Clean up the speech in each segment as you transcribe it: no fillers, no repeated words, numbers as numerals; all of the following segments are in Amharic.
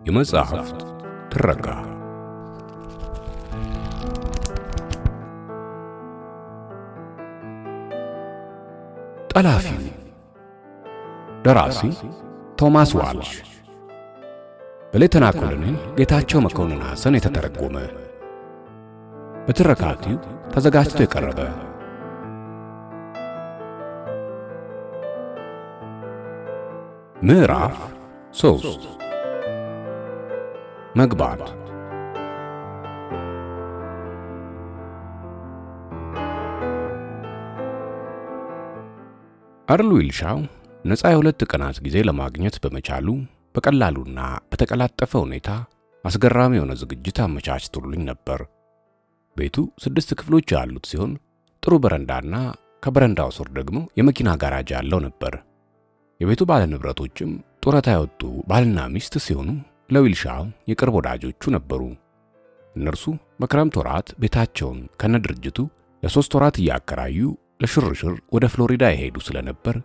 የመጽሐፍት ትረካ ጠላፊ ደራሲ ቶማስ ዋልሽ በሌተና ኮሎኔል ጌታቸው መኮንን ሐሰን የተተረጎመ በትረካቲው ተዘጋጅቶ የቀረበ ምዕራፍ 3 መግባት አርሉ ይልሻው ነፃ የሁለት ቀናት ጊዜ ለማግኘት በመቻሉ በቀላሉና በተቀላጠፈ ሁኔታ አስገራሚ የሆነ ዝግጅት አመቻችቶልኝ ነበር። ቤቱ 6 ክፍሎች ያሉት ሲሆን ጥሩ በረንዳና ከበረንዳው ስር ደግሞ የመኪና ጋራጅ ያለው ነበር። የቤቱ ባለንብረቶችም ጡረታ የወጡ ባልና ሚስት ሲሆኑ ለዊልሻው የቅርብ ወዳጆቹ ነበሩ። እነርሱ በክረምት ወራት ቤታቸውን ከነድርጅቱ ለ3 ወራት እያከራዩ ለሽርሽር ወደ ፍሎሪዳ የሄዱ ስለነበር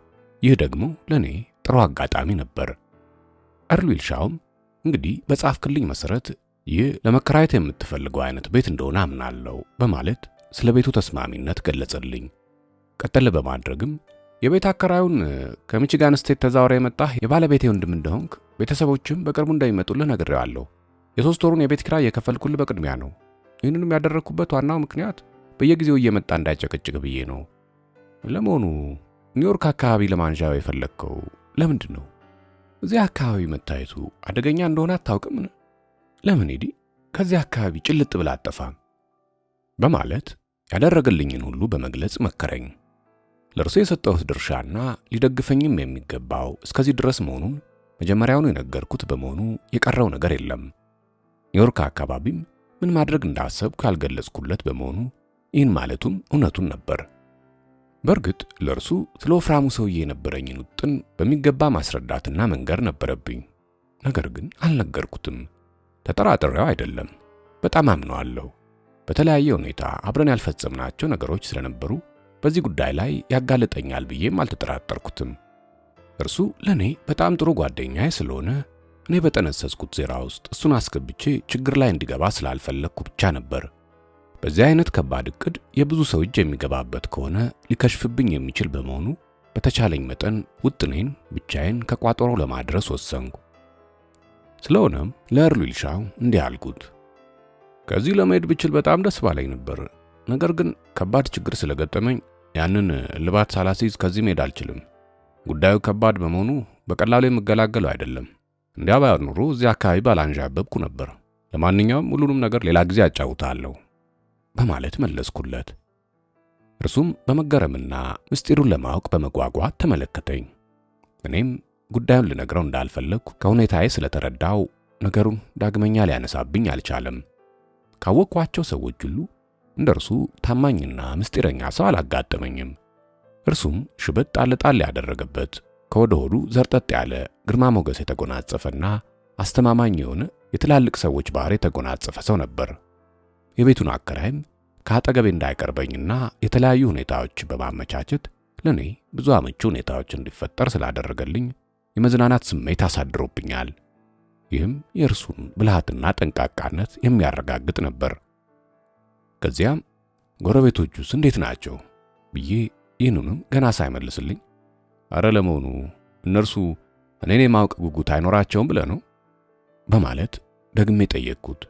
ይህ ደግሞ ለኔ ጥሩ አጋጣሚ ነበር። አርሉ ይልሻውም እንግዲህ በጻፍክልኝ መሰረት ይህ ለመከራየት የምትፈልገው አይነት ቤት እንደሆነ አምናለሁ በማለት ስለ ቤቱ ተስማሚነት ገለጸልኝ። ቀጠል በማድረግም የቤት አከራዩን ከሚቺጋን ስቴት ተዛውረ የመጣህ የባለቤቴ ወንድም እንደሆንክ ቤተሰቦችም በቅርቡ እንደሚመጡልህ ነግሬዋለሁ። የ3 ወሩን የቤት ኪራይ የከፈልኩልህ በቅድሚያ ነው። ይህንንም ያደረግኩበት ዋናው ምክንያት በየጊዜው እየመጣ እንዳይጨቅጭቅ ብዬ ነው። ለመሆኑ ኒውዮርክ አካባቢ ለማንዣው የፈለግከው ለምንድን ነው? እዚህ አካባቢ መታየቱ አደገኛ እንደሆነ አታውቅም? ለምን ሄዲ ከዚህ አካባቢ ጭልጥ ብላ አጠፋም? በማለት ያደረገልኝን ሁሉ በመግለጽ መከረኝ። ለእርሱ የሰጠሁት ድርሻና ሊደግፈኝም የሚገባው እስከዚህ ድረስ መሆኑን መጀመሪያውኑ የነገርኩት በመሆኑ የቀረው ነገር የለም። ኒውዮርክ አካባቢም ምን ማድረግ እንዳሰብኩ ያልገለጽኩለት በመሆኑ ይህን ማለቱም እውነቱን ነበር። በእርግጥ ለእርሱ ስለ ወፍራሙ ሰውዬ የነበረኝን ውጥን በሚገባ ማስረዳትና መንገር ነበረብኝ። ነገር ግን አልነገርኩትም። ተጠራጥሬው አይደለም፣ በጣም አምነዋለሁ። በተለያየ ሁኔታ አብረን ያልፈጸምናቸው ነገሮች ስለነበሩ በዚህ ጉዳይ ላይ ያጋለጠኛል ብዬም አልተጠራጠርኩትም። እርሱ ለኔ በጣም ጥሩ ጓደኛዬ ስለሆነ እኔ በጠነሰስኩት ሴራ ውስጥ እሱን አስገብቼ ችግር ላይ እንዲገባ ስላልፈለግኩ ብቻ ነበር። በዚህ አይነት ከባድ ዕቅድ የብዙ ሰው እጅ የሚገባበት ከሆነ ሊከሽፍብኝ የሚችል በመሆኑ በተቻለኝ መጠን ውጥኔን ብቻዬን ከቋጠሮ ለማድረስ ወሰንኩ። ስለሆነም ለአርሉ ይልሻው እንዲህ አልኩት። ከዚህ ለመሄድ ብችል በጣም ደስ ባለኝ ነበር። ነገር ግን ከባድ ችግር ስለገጠመኝ ያንን ልባት ሳላሲዝ ከዚህ መሄድ አልችልም። ጉዳዩ ከባድ በመሆኑ በቀላሉ የምገላገለው አይደለም። እንዲያ ባይሆን ኖሮ እዚህ አካባቢ ባላንዣበብኩ ነበር። ለማንኛውም ሁሉንም ነገር ሌላ ጊዜ አጫውታለሁ በማለት መለስኩለት። እርሱም በመገረምና ምስጢሩን ለማወቅ በመጓጓት ተመለከተኝ። እኔም ጉዳዩን ልነግረው እንዳልፈለግኩ ከሁኔታዬ ስለተረዳው ነገሩን ዳግመኛ ሊያነሳብኝ አልቻለም። ካወቅኳቸው ሰዎች ሁሉ እንደርሱ ታማኝና ምስጢረኛ ሰው አላጋጠመኝም። እርሱም ሽበት ጣል ያደረገበት ከወደ ሆዱ ዘርጠጥ ያለ ግርማ ሞገስ የተጎናጸፈና አስተማማኝ የሆነ የትላልቅ ሰዎች ባህሪ የተጎናጸፈ ሰው ነበር። የቤቱን አከራይም ከአጠገቤ እንዳይቀርበኝና የተለያዩ ሁኔታዎች በማመቻቸት ለኔ ብዙ አመቺ ሁኔታዎች እንዲፈጠር ስላደረገልኝ የመዝናናት ስሜት አሳድሮብኛል። ይህም የእርሱን ብልሃትና ጠንቃቃነት የሚያረጋግጥ ነበር። ከዚያም ጎረቤቶቹስ እንዴት ናቸው ብዬ ይህንንም ገና ሳይመልስልኝ አረ ለመሆኑ እነርሱ እኔን የማወቅ ጉጉት አይኖራቸውም ብለህ ነው በማለት ደግሜ ጠየቅኩት።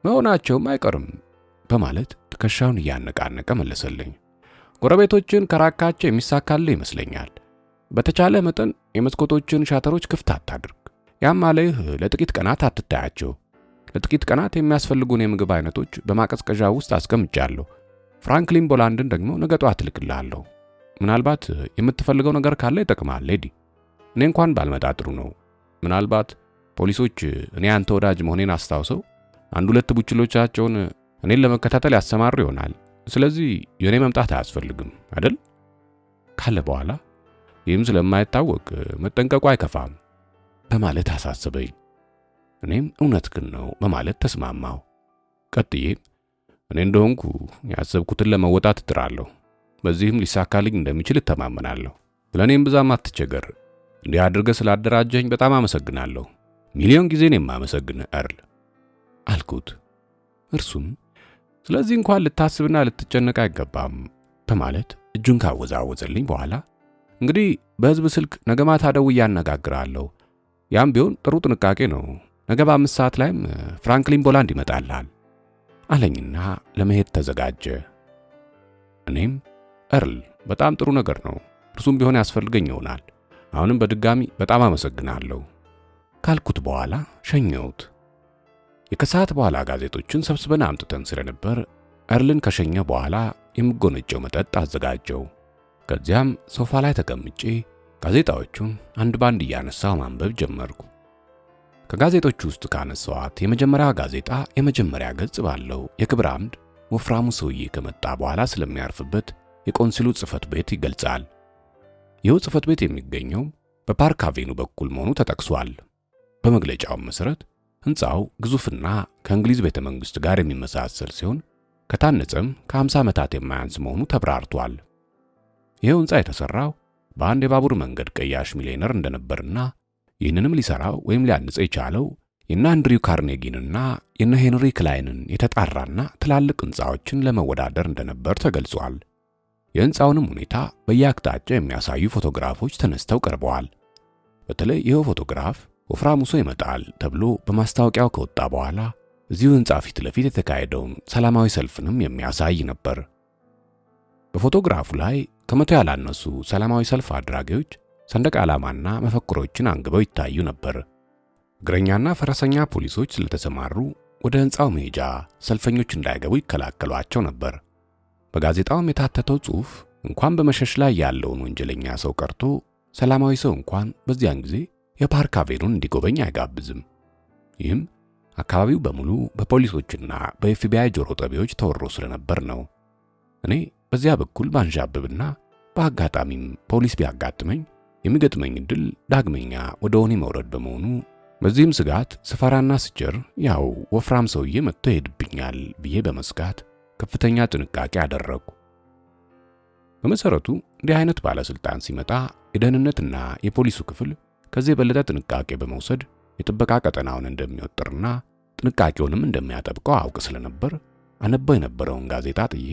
መሆናቸውም አይቀርም በማለት ትከሻውን እያነቃነቀ መለሰልኝ። ጎረቤቶችን ከራካቸው የሚሳካልህ ይመስለኛል። በተቻለ መጠን የመስኮቶችን ሻተሮች ክፍት አታድርግ። ያም ማለህ ለጥቂት ቀናት አትታያቸው። ለጥቂት ቀናት የሚያስፈልጉን የምግብ አይነቶች በማቀዝቀዣ ውስጥ አስቀምጫለሁ። ፍራንክሊን ቦላንድን ደግሞ ነገ ጧት እልክልሃለሁ። ምናልባት የምትፈልገው ነገር ካለ ይጠቅማል ሌዲ። እኔ እንኳን ባልመጣ ጥሩ ነው። ምናልባት ፖሊሶች እኔ አንተ ወዳጅ መሆኔን አስታውሰው 1-2 ቡችሎቻቸውን እኔን ለመከታተል ያሰማሩ ይሆናል። ስለዚህ የኔ መምጣት አያስፈልግም አይደል ካለ በኋላ ይህም ስለማይታወቅ መጠንቀቁ አይከፋም በማለት አሳሰበኝ። እኔም እውነት ግን ነው በማለት ተስማማው። ቀጥዬም እኔ እንደሆንኩ ያሰብኩትን ለመወጣት እጥራለሁ። በዚህም ሊሳካልኝ እንደሚችል እተማመናለሁ። ስለኔም ብዛም አትቸገር። እንዲህ አድርገህ ስላደራጀኝ በጣም አመሰግናለሁ። ሚሊዮን ጊዜ ነው የማመሰግንህ ኤርል አልኩት። እርሱም ስለዚህ እንኳን ልታስብና ልትጨነቅ አይገባም በማለት እጁን ካወዛወዘልኝ በኋላ እንግዲህ በሕዝብ ስልክ ነገ ማታ ደውዬ አነጋግርሃለሁ። ያም ቢሆን ጥሩ ጥንቃቄ ነው። ነገ በ5 ሰዓት ላይም ፍራንክሊን ቦላንድ ይመጣልሃል አለኝና ለመሄድ ተዘጋጀ። እኔም ኤርል በጣም ጥሩ ነገር ነው፣ እርሱም ቢሆን ያስፈልገኝ ይሆናል። አሁንም በድጋሚ በጣም አመሰግናለሁ ካልኩት በኋላ ሸኘሁት። የከሰዓት በኋላ ጋዜጦችን ሰብስበን አምጥተን ስለነበር ኤርልን ከሸኘ በኋላ የምጎነጨው መጠጥ አዘጋጀው። ከዚያም ሶፋ ላይ ተቀምጬ ጋዜጣዎቹን አንድ ባንድ እያነሳው ማንበብ ጀመርኩ። ከጋዜጦቹ ውስጥ ካነሳዋት የመጀመሪያ ጋዜጣ የመጀመሪያ ገጽ ባለው የክብር አምድ ወፍራሙ ሰውዬ ከመጣ በኋላ ስለሚያርፍበት የቆንሲሉ ጽሕፈት ቤት ይገልጻል። ይኸው ጽሕፈት ቤት የሚገኘው በፓርክ አቬኑ በኩል መሆኑ ተጠቅሷል። በመግለጫው መሠረት ሕንፃው ግዙፍና ከእንግሊዝ ቤተ መንግሥት ጋር የሚመሳሰል ሲሆን ከታነጸም ከ50 ዓመታት የማያንስ መሆኑ ተብራርቷል። ይኸው ሕንፃ የተሠራው በአንድ የባቡር መንገድ ቀያሽ ሚሊዮነር እንደነበርና ይህንንም ሊሠራው ወይም ሊያንጽ የቻለው የነ አንድሪው ካርኔጊንና የነ ሄንሪ ክላይንን የተጣራና ትላልቅ ሕንፃዎችን ለመወዳደር እንደነበር ተገልጿል። የሕንፃውንም ሁኔታ በየአቅጣጫው የሚያሳዩ ፎቶግራፎች ተነስተው ቀርበዋል። በተለይ ይኸው ፎቶግራፍ ወፍራሙ ሰው ይመጣል ተብሎ በማስታወቂያው ከወጣ በኋላ እዚሁ ሕንፃ ፊት ለፊት የተካሄደውን ሰላማዊ ሰልፍንም የሚያሳይ ነበር። በፎቶግራፉ ላይ ከመቶ ያላነሱ ሰላማዊ ሰልፍ አድራጊዎች ሰንደቅ ዓላማና መፈክሮችን አንግበው ይታዩ ነበር። እግረኛና ፈረሰኛ ፖሊሶች ስለተሰማሩ ወደ ሕንፃው መሄጃ ሰልፈኞች እንዳይገቡ ይከላከሏቸው ነበር። በጋዜጣውም የታተተው ጽሑፍ እንኳን በመሸሽ ላይ ያለውን ወንጀለኛ ሰው ቀርቶ ሰላማዊ ሰው እንኳን በዚያን ጊዜ የፓርክ አቬኑን እንዲጎበኝ አይጋብዝም። ይህም አካባቢው በሙሉ በፖሊሶችና በኤፍቢአይ ጆሮ ጠቢዎች ተወሮ ስለነበር ነው። እኔ በዚያ በኩል ባንዣብብና በአጋጣሚም ፖሊስ ቢያጋጥመኝ የሚገጥመኝ ዕድል ዳግመኛ ወደ ወህኒ መውረድ በመሆኑ በዚህም ስጋት ስፈራና ስጭር ያው ወፍራም ሰውዬ መጥቶ ይሄድብኛል ብዬ በመስጋት ከፍተኛ ጥንቃቄ አደረግኩ። በመሰረቱ እንዲህ አይነት ባለስልጣን ሲመጣ የደህንነትና የፖሊሱ ክፍል ከዚህ የበለጠ ጥንቃቄ በመውሰድ የጥበቃ ቀጠናውን እንደሚወጥርና ጥንቃቄውንም እንደሚያጠብቀው አውቅ ስለነበር አነበው የነበረውን ጋዜጣ ጥዬ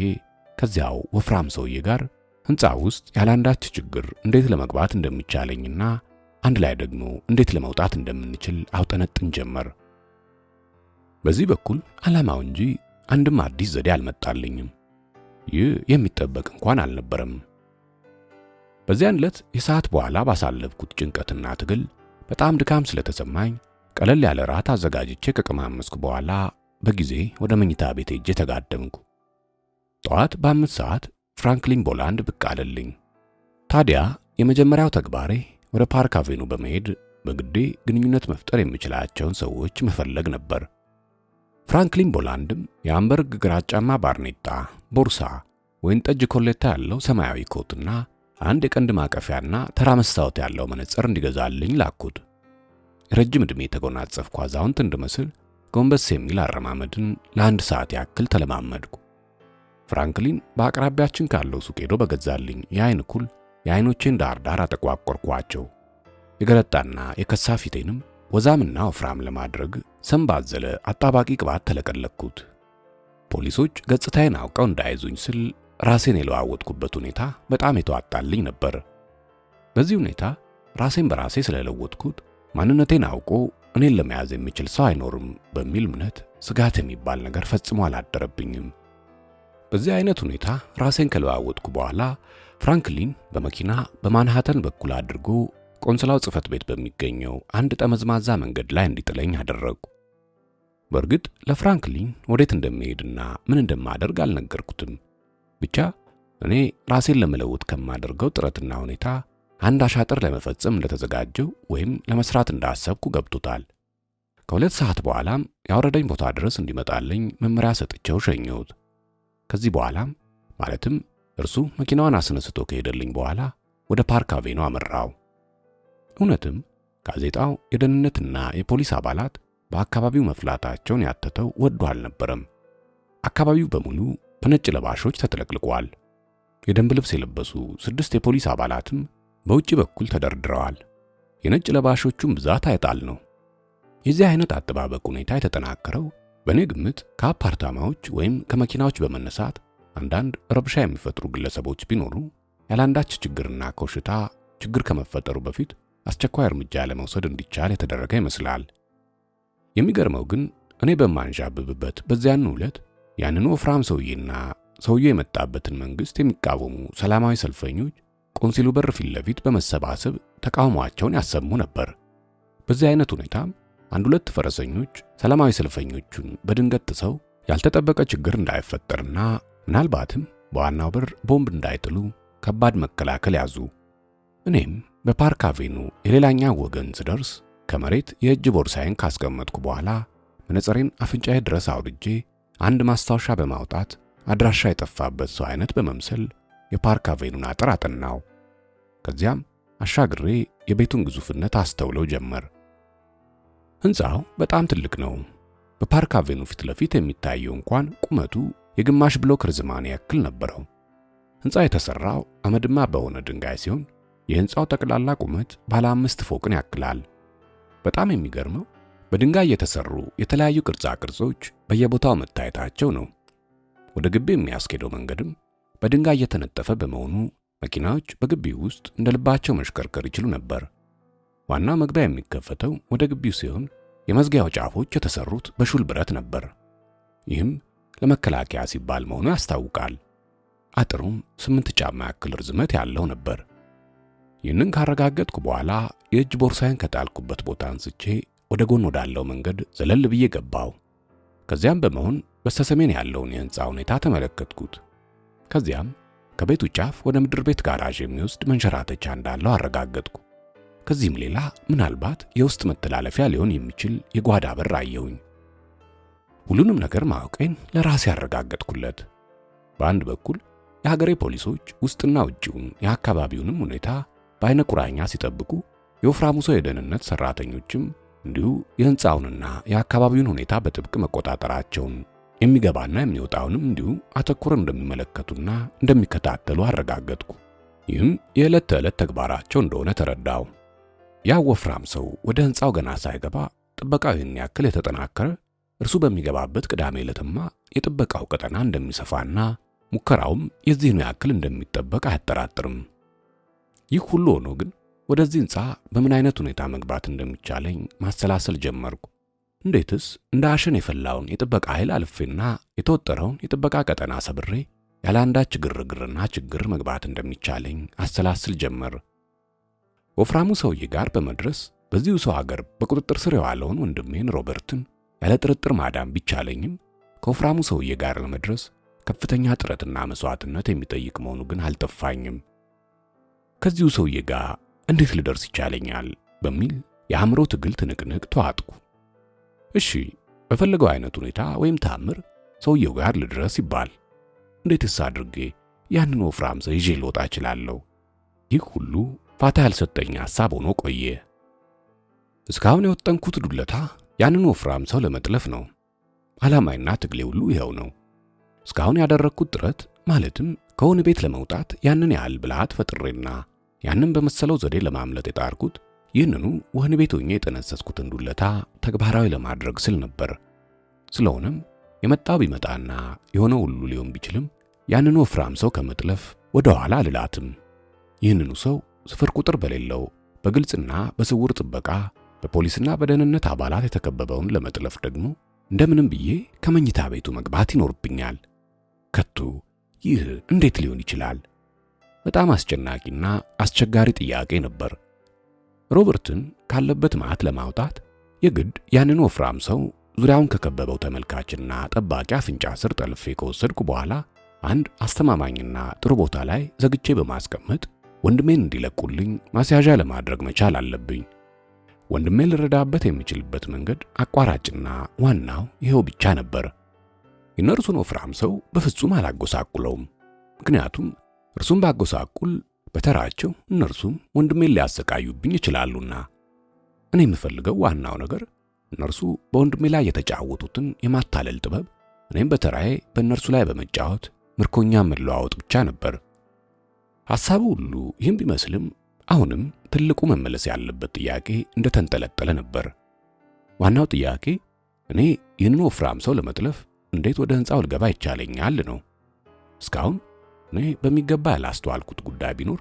ከዚያው ወፍራም ሰውዬ ጋር ሕንፃ ውስጥ ያላንዳች ችግር እንዴት ለመግባት እንደሚቻለኝና አንድ ላይ ደግሞ እንዴት ለመውጣት እንደምንችል አውጠነጥን ጀመር። በዚህ በኩል ዓላማው እንጂ አንድም አዲስ ዘዴ አልመጣልኝም። ይህ የሚጠበቅ እንኳን አልነበረም። በዚያን ዕለት የሰዓት በኋላ ባሳለፍኩት ጭንቀትና ትግል በጣም ድካም ስለተሰማኝ ቀለል ያለ ራት አዘጋጅቼ ከቀማመስኩ በኋላ በጊዜ ወደ መኝታ ቤት ሄጄ ተጋደምኩ። ጠዋት በ5 ሰዓት ፍራንክሊን ቦላንድ ብቅ አለልኝ። ታዲያ የመጀመሪያው ተግባሬ ወደ ፓርክ አቬኑ በመሄድ በግዴ ግንኙነት መፍጠር የሚችላቸውን ሰዎች መፈለግ ነበር። ፍራንክሊን ቦላንድም የአምበርግ ግራጫማ ባርኔጣ፣ ቦርሳ፣ ወይን ጠጅ ኮሌታ ያለው ሰማያዊ ኮትና አንድ የቀንድ ማቀፊያና ተራ መስታወት ያለው መነጽር እንዲገዛልኝ ላኩት። ረጅም ዕድሜ የተጎናጸፍኩ አዛውንት እንድመስል ጎንበስ የሚል አረማመድን ለ1 ሰዓት ያክል ተለማመድኩ። ፍራንክሊን በአቅራቢያችን ካለው ሱቅ ሄዶ በገዛልኝ የአይን ኩል የአይኖቼን ዳርዳር አጠቋቆርኳቸው። የገረጣና የከሳ ፊቴንም ወዛምና ወፍራም ለማድረግ ሰንባዘለ አጣባቂ ቅባት ተለቀለቅኩት። ፖሊሶች ገጽታዬን አውቀው እንዳይዙኝ ስል ራሴን የለዋወጥኩበት ሁኔታ በጣም የተዋጣልኝ ነበር። በዚህ ሁኔታ ራሴን በራሴ ስለለወጥኩት ማንነቴን አውቆ እኔን ለመያዝ የሚችል ሰው አይኖርም በሚል እምነት ስጋት የሚባል ነገር ፈጽሞ አላደረብኝም። በዚህ አይነት ሁኔታ ራሴን ከለዋወጥኩ በኋላ ፍራንክሊን በመኪና በማንሃተን በኩል አድርጎ ቆንስላው ጽሕፈት ቤት በሚገኘው አንድ ጠመዝማዛ መንገድ ላይ እንዲጥለኝ አደረግኩ። በእርግጥ ለፍራንክሊን ወዴት እንደሚሄድና ምን እንደማደርግ አልነገርኩትም። ብቻ እኔ ራሴን ለመለወጥ ከማደርገው ጥረትና ሁኔታ አንድ አሻጥር ለመፈጸም እንደተዘጋጀው ወይም ለመስራት እንዳሰብኩ ገብቶታል። ከ2 ሰዓት በኋላም ያወረደኝ ቦታ ድረስ እንዲመጣልኝ መመሪያ ሰጥቼው ሸኘሁት። ከዚህ በኋላም ማለትም እርሱ መኪናዋን አስነስቶ ከሄደልኝ በኋላ ወደ ፓርክ አቬኑ አመራው። እውነትም ጋዜጣው የደህንነትና የፖሊስ አባላት በአካባቢው መፍላታቸውን ያተተው ወዶ አልነበረም። አካባቢው በሙሉ በነጭ ለባሾች ተጥለቅልቋል። የደንብ ልብስ የለበሱ 6 የፖሊስ አባላትም በውጭ በኩል ተደርድረዋል። የነጭ ለባሾቹም ብዛት አይጣል ነው። የዚህ አይነት አጠባበቅ ሁኔታ የተጠናከረው በእኔ ግምት ከአፓርታማዎች ወይም ከመኪናዎች በመነሳት አንዳንድ ረብሻ የሚፈጥሩ ግለሰቦች ቢኖሩ ያላንዳች ችግርና ኮሽታ ችግር ከመፈጠሩ በፊት አስቸኳይ እርምጃ ለመውሰድ እንዲቻል የተደረገ ይመስላል። የሚገርመው ግን እኔ በማንዣብብበት በዚያን ዕለት ያንኑ ወፍራም ሰውዬና ሰውዬው የመጣበትን መንግስት የሚቃወሙ ሰላማዊ ሰልፈኞች ቆንሲሉ በር ፊት ለፊት በመሰባሰብ ተቃውሟቸውን ያሰሙ ነበር። በዚህ አይነት ሁኔታም አንድ ሁለት ፈረሰኞች ሰላማዊ ሰልፈኞቹን በድንገት ጥሰው ያልተጠበቀ ችግር እንዳይፈጠርና ምናልባትም በዋናው በር ቦምብ እንዳይጥሉ ከባድ መከላከል ያዙ። እኔም በፓርክ አቬኑ የሌላኛው ወገን ስደርስ ከመሬት የእጅ ቦርሳዬን ካስቀመጥኩ በኋላ መነጽሬን አፍንጫዬ ድረስ አውርጄ አንድ ማስታወሻ በማውጣት አድራሻ የጠፋበት ሰው አይነት በመምሰል የፓርክ አቬኑን አጥር አጠናው። ከዚያም አሻግሬ የቤቱን ግዙፍነት አስተውለው ጀመር። ሕንፃው በጣም ትልቅ ነው። በፓርክ አቬኑ ፊት ለፊት የሚታየው እንኳን ቁመቱ የግማሽ ብሎክ ርዝማኔ ያክል ነበረው። ሕንፃው የተሰራው አመድማ በሆነ ድንጋይ ሲሆን የሕንፃው ጠቅላላ ቁመት ባለ 5 ፎቅን ያክላል። በጣም የሚገርመው በድንጋይ የተሰሩ የተለያዩ ቅርጻ ቅርጾች በየቦታው መታየታቸው ነው። ወደ ግቢ የሚያስኬደው መንገድም በድንጋይ የተነጠፈ በመሆኑ መኪናዎች በግቢው ውስጥ እንደ ልባቸው መሽከርከር ይችሉ ነበር። ዋናው መግቢያ የሚከፈተው ወደ ግቢው ሲሆን የመዝጊያው ጫፎች የተሰሩት በሹል ብረት ነበር። ይህም ለመከላከያ ሲባል መሆኑ ያስታውቃል። አጥሩም 8 ጫማ ያክል ርዝመት ያለው ነበር። ይህንን ካረጋገጥኩ በኋላ የእጅ ቦርሳዬን ከጣልኩበት ቦታ አንስቼ ወደ ጎን ወዳለው መንገድ ዘለል ብዬ ገባው። ከዚያም በመሆን በስተሰሜን ያለውን የሕንፃ ሁኔታ ተመለከትኩት። ከዚያም ከቤቱ ጫፍ ወደ ምድር ቤት ጋራዥ የሚወስድ መንሸራተቻ እንዳለው አረጋገጥኩ። ከዚህም ሌላ ምናልባት የውስጥ መተላለፊያ ሊሆን የሚችል የጓዳ በር አየሁኝ። ሁሉንም ነገር ማወቄን ለራሴ ያረጋገጥኩለት። በአንድ በኩል የሀገሬ ፖሊሶች ውስጥና ውጪውን የአካባቢውንም ሁኔታ በአይነ ቁራኛ ሲጠብቁ፣ የወፍራሙ ሰው የደህንነት ሰራተኞችም እንዲሁ የሕንፃውንና የአካባቢውን ሁኔታ በጥብቅ መቆጣጠራቸውን የሚገባና የሚወጣውንም እንዲሁ አተኩረው እንደሚመለከቱና እንደሚከታተሉ አረጋገጥኩ። ይህም የዕለት ተዕለት ተግባራቸው እንደሆነ ተረዳው። ያ ወፍራም ሰው ወደ ሕንፃው ገና ሳይገባ ጥበቃው ይህን ያክል የተጠናከረ፣ እርሱ በሚገባበት ቅዳሜ ዕለትማ የጥበቃው ቀጠና እንደሚሰፋና ሙከራውም የዚህኑ ያክል እንደሚጠበቅ አያጠራጥርም። ይህ ሁሉ ሆኖ ግን ወደዚህ ሕንፃ በምን አይነት ሁኔታ መግባት እንደሚቻለኝ ማሰላሰል ጀመርኩ። እንዴትስ እንደ አሸን የፈላውን የጥበቃ ኃይል አልፌና የተወጠረውን የጥበቃ ቀጠና ሰብሬ ያለ አንዳች ግርግርና ችግር መግባት እንደሚቻለኝ አሰላስል ጀመር። ወፍራሙ ሰውዬ ጋር በመድረስ በዚሁ ሰው ሀገር በቁጥጥር ስር የዋለውን ወንድሜን ሮበርትን ያለ ጥርጥር ማዳን ቢቻለኝም ከወፍራሙ ሰውዬ ጋር ለመድረስ ከፍተኛ ጥረትና መስዋዕትነት የሚጠይቅ መሆኑ ግን አልጠፋኝም። ከዚሁ ሰውዬ ጋር እንዴት ልደርስ ይቻለኛል በሚል የአእምሮ ትግል ትንቅንቅ ተዋጥኩ። እሺ፣ በፈለገው አይነት ሁኔታ ወይም ታምር ሰውየው ጋር ልድረስ ይባል፣ እንዴትስ አድርጌ ያንን ወፍራም ሰው ይዤ ልወጣ እችላለሁ? ይህ ሁሉ ፋታ ያልሰጠኝ ሐሳብ ሆኖ ቆየ። እስካሁን የወጠንኩት ዱለታ ያንን ወፍራም ሰው ለመጥለፍ ነው። ዓላማዬና ትግሌ ሁሉ ይኸው ነው። እስካሁን ያደረግኩት ጥረት ማለትም ከሆነ ቤት ለመውጣት ያንን ያህል ብልሃት ፈጥሬና ያንን በመሰለው ዘዴ ለማምለጥ የጣርኩት ይህንኑ ወህኒ ቤት ሆኜ የጠነሰስኩትን ዱለታ ተግባራዊ ለማድረግ ስል ነበር። ስለሆነም የመጣው ቢመጣና የሆነው ሁሉ ሊሆን ቢችልም ያንን ወፍራም ሰው ከመጥለፍ ወደ ኋላ አልላትም። ይህንኑ ሰው ስፍር ቁጥር በሌለው በግልጽና በስውር ጥበቃ በፖሊስና በደህንነት አባላት የተከበበውን ለመጥለፍ ደግሞ እንደምንም ብዬ ከመኝታ ቤቱ መግባት ይኖርብኛል። ከቶ ይህ እንዴት ሊሆን ይችላል? በጣም አስጨናቂና አስቸጋሪ ጥያቄ ነበር። ሮበርትን ካለበት ማዕት ለማውጣት የግድ ያንን ወፍራም ሰው ዙሪያውን ከከበበው ተመልካችና ጠባቂ አፍንጫ ስር ጠልፌ ከወሰድኩ በኋላ አንድ አስተማማኝና ጥሩ ቦታ ላይ ዘግቼ በማስቀመጥ ወንድሜን እንዲለቁልኝ ማስያዣ ለማድረግ መቻል አለብኝ። ወንድሜን ልረዳበት የሚችልበት መንገድ አቋራጭና ዋናው ይኸው ብቻ ነበር። የነርሱን ወፍራም ሰው በፍጹም አላጎሳቁለውም። ምክንያቱም እርሱም ባጎሳቁል በተራቸው እነርሱም ወንድሜን ሊያሰቃዩብኝ ይችላሉና። እኔ የምፈልገው ዋናው ነገር እነርሱ በወንድሜ ላይ የተጫወቱትን የማታለል ጥበብ እኔም በተራዬ በእነርሱ ላይ በመጫወት ምርኮኛ መለዋወጥ ብቻ ነበር። ሐሳቡ ሁሉ ይህም ቢመስልም አሁንም ትልቁ መመለስ ያለበት ጥያቄ እንደተንጠለጠለ ነበር። ዋናው ጥያቄ እኔ ይህንን ወፍራም ሰው ለመጥለፍ እንዴት ወደ ሕንፃው ልገባ ይቻለኛል ነው። እስካሁን እኔ በሚገባ ያላስተዋልኩት ጉዳይ ቢኖር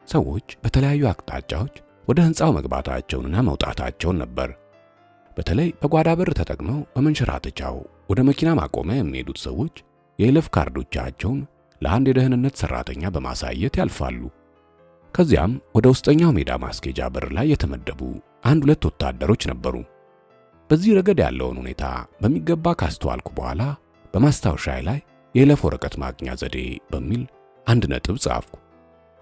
ሰዎች በተለያዩ አቅጣጫዎች ወደ ሕንፃው መግባታቸውንና መውጣታቸውን ነበር። በተለይ በጓዳ በር ተጠቅመው በመንሸራተቻው ወደ መኪና ማቆሚያ የሚሄዱት ሰዎች የይለፍ ካርዶቻቸውን ለአንድ የደህንነት ሰራተኛ በማሳየት ያልፋሉ። ከዚያም ወደ ውስጠኛው ሜዳ ማስኬጃ በር ላይ የተመደቡ 1-2 ወታደሮች ነበሩ። በዚህ ረገድ ያለውን ሁኔታ በሚገባ ካስተዋልኩ በኋላ በማስታወሻዬ ላይ የይለፍ ወረቀት ማግኛ ዘዴ በሚል 1 ነጥብ ጻፍኩ።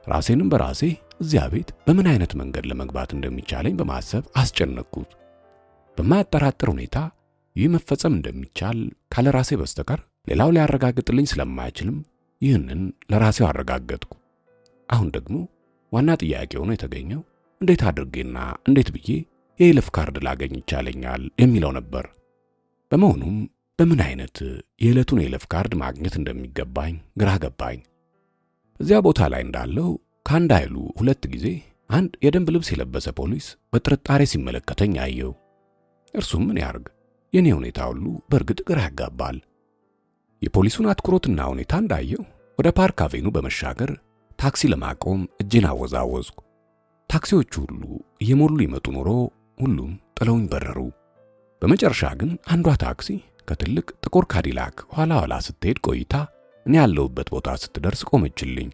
ራሴንም በራሴ እዚያ ቤት በምን አይነት መንገድ ለመግባት እንደሚቻለኝ በማሰብ አስጨነቅኩት። በማያጠራጥር ሁኔታ ይህ መፈጸም እንደሚቻል ካለ ራሴ በስተቀር ሌላው ሊያረጋግጥልኝ ስለማይችልም ይህንን ለራሴው አረጋገጥኩ። አሁን ደግሞ ዋና ጥያቄ ሆኖ የተገኘው እንዴት አድርጌና እንዴት ብዬ የይለፍ ካርድ ላገኝ ይቻለኛል የሚለው ነበር። በመሆኑም በምን አይነት የዕለቱን የይለፍ ካርድ ማግኘት እንደሚገባኝ ግራ ገባኝ። እዚያ ቦታ ላይ እንዳለው ከአንድ ኃይሉ 2 ጊዜ አንድ የደንብ ልብስ የለበሰ ፖሊስ በጥርጣሬ ሲመለከተኝ አየው። እርሱም ምን ያርግ፣ የኔ ሁኔታ ሁሉ በእርግጥ ግራ ያጋባል። የፖሊሱን አትኩሮትና ሁኔታ እንዳየው ወደ ፓርክ አቬኑ በመሻገር ታክሲ ለማቆም እጄን አወዛወዝኩ። ታክሲዎቹ ሁሉ እየሞሉ ይመጡ ኖሮ ሁሉም ጥለውኝ በረሩ። በመጨረሻ ግን አንዷ ታክሲ ከትልቅ ጥቁር ካዲላክ ኋላ ስትሄድ ቆይታ እኔ ያለሁበት ቦታ ስትደርስ ቆመችልኝ።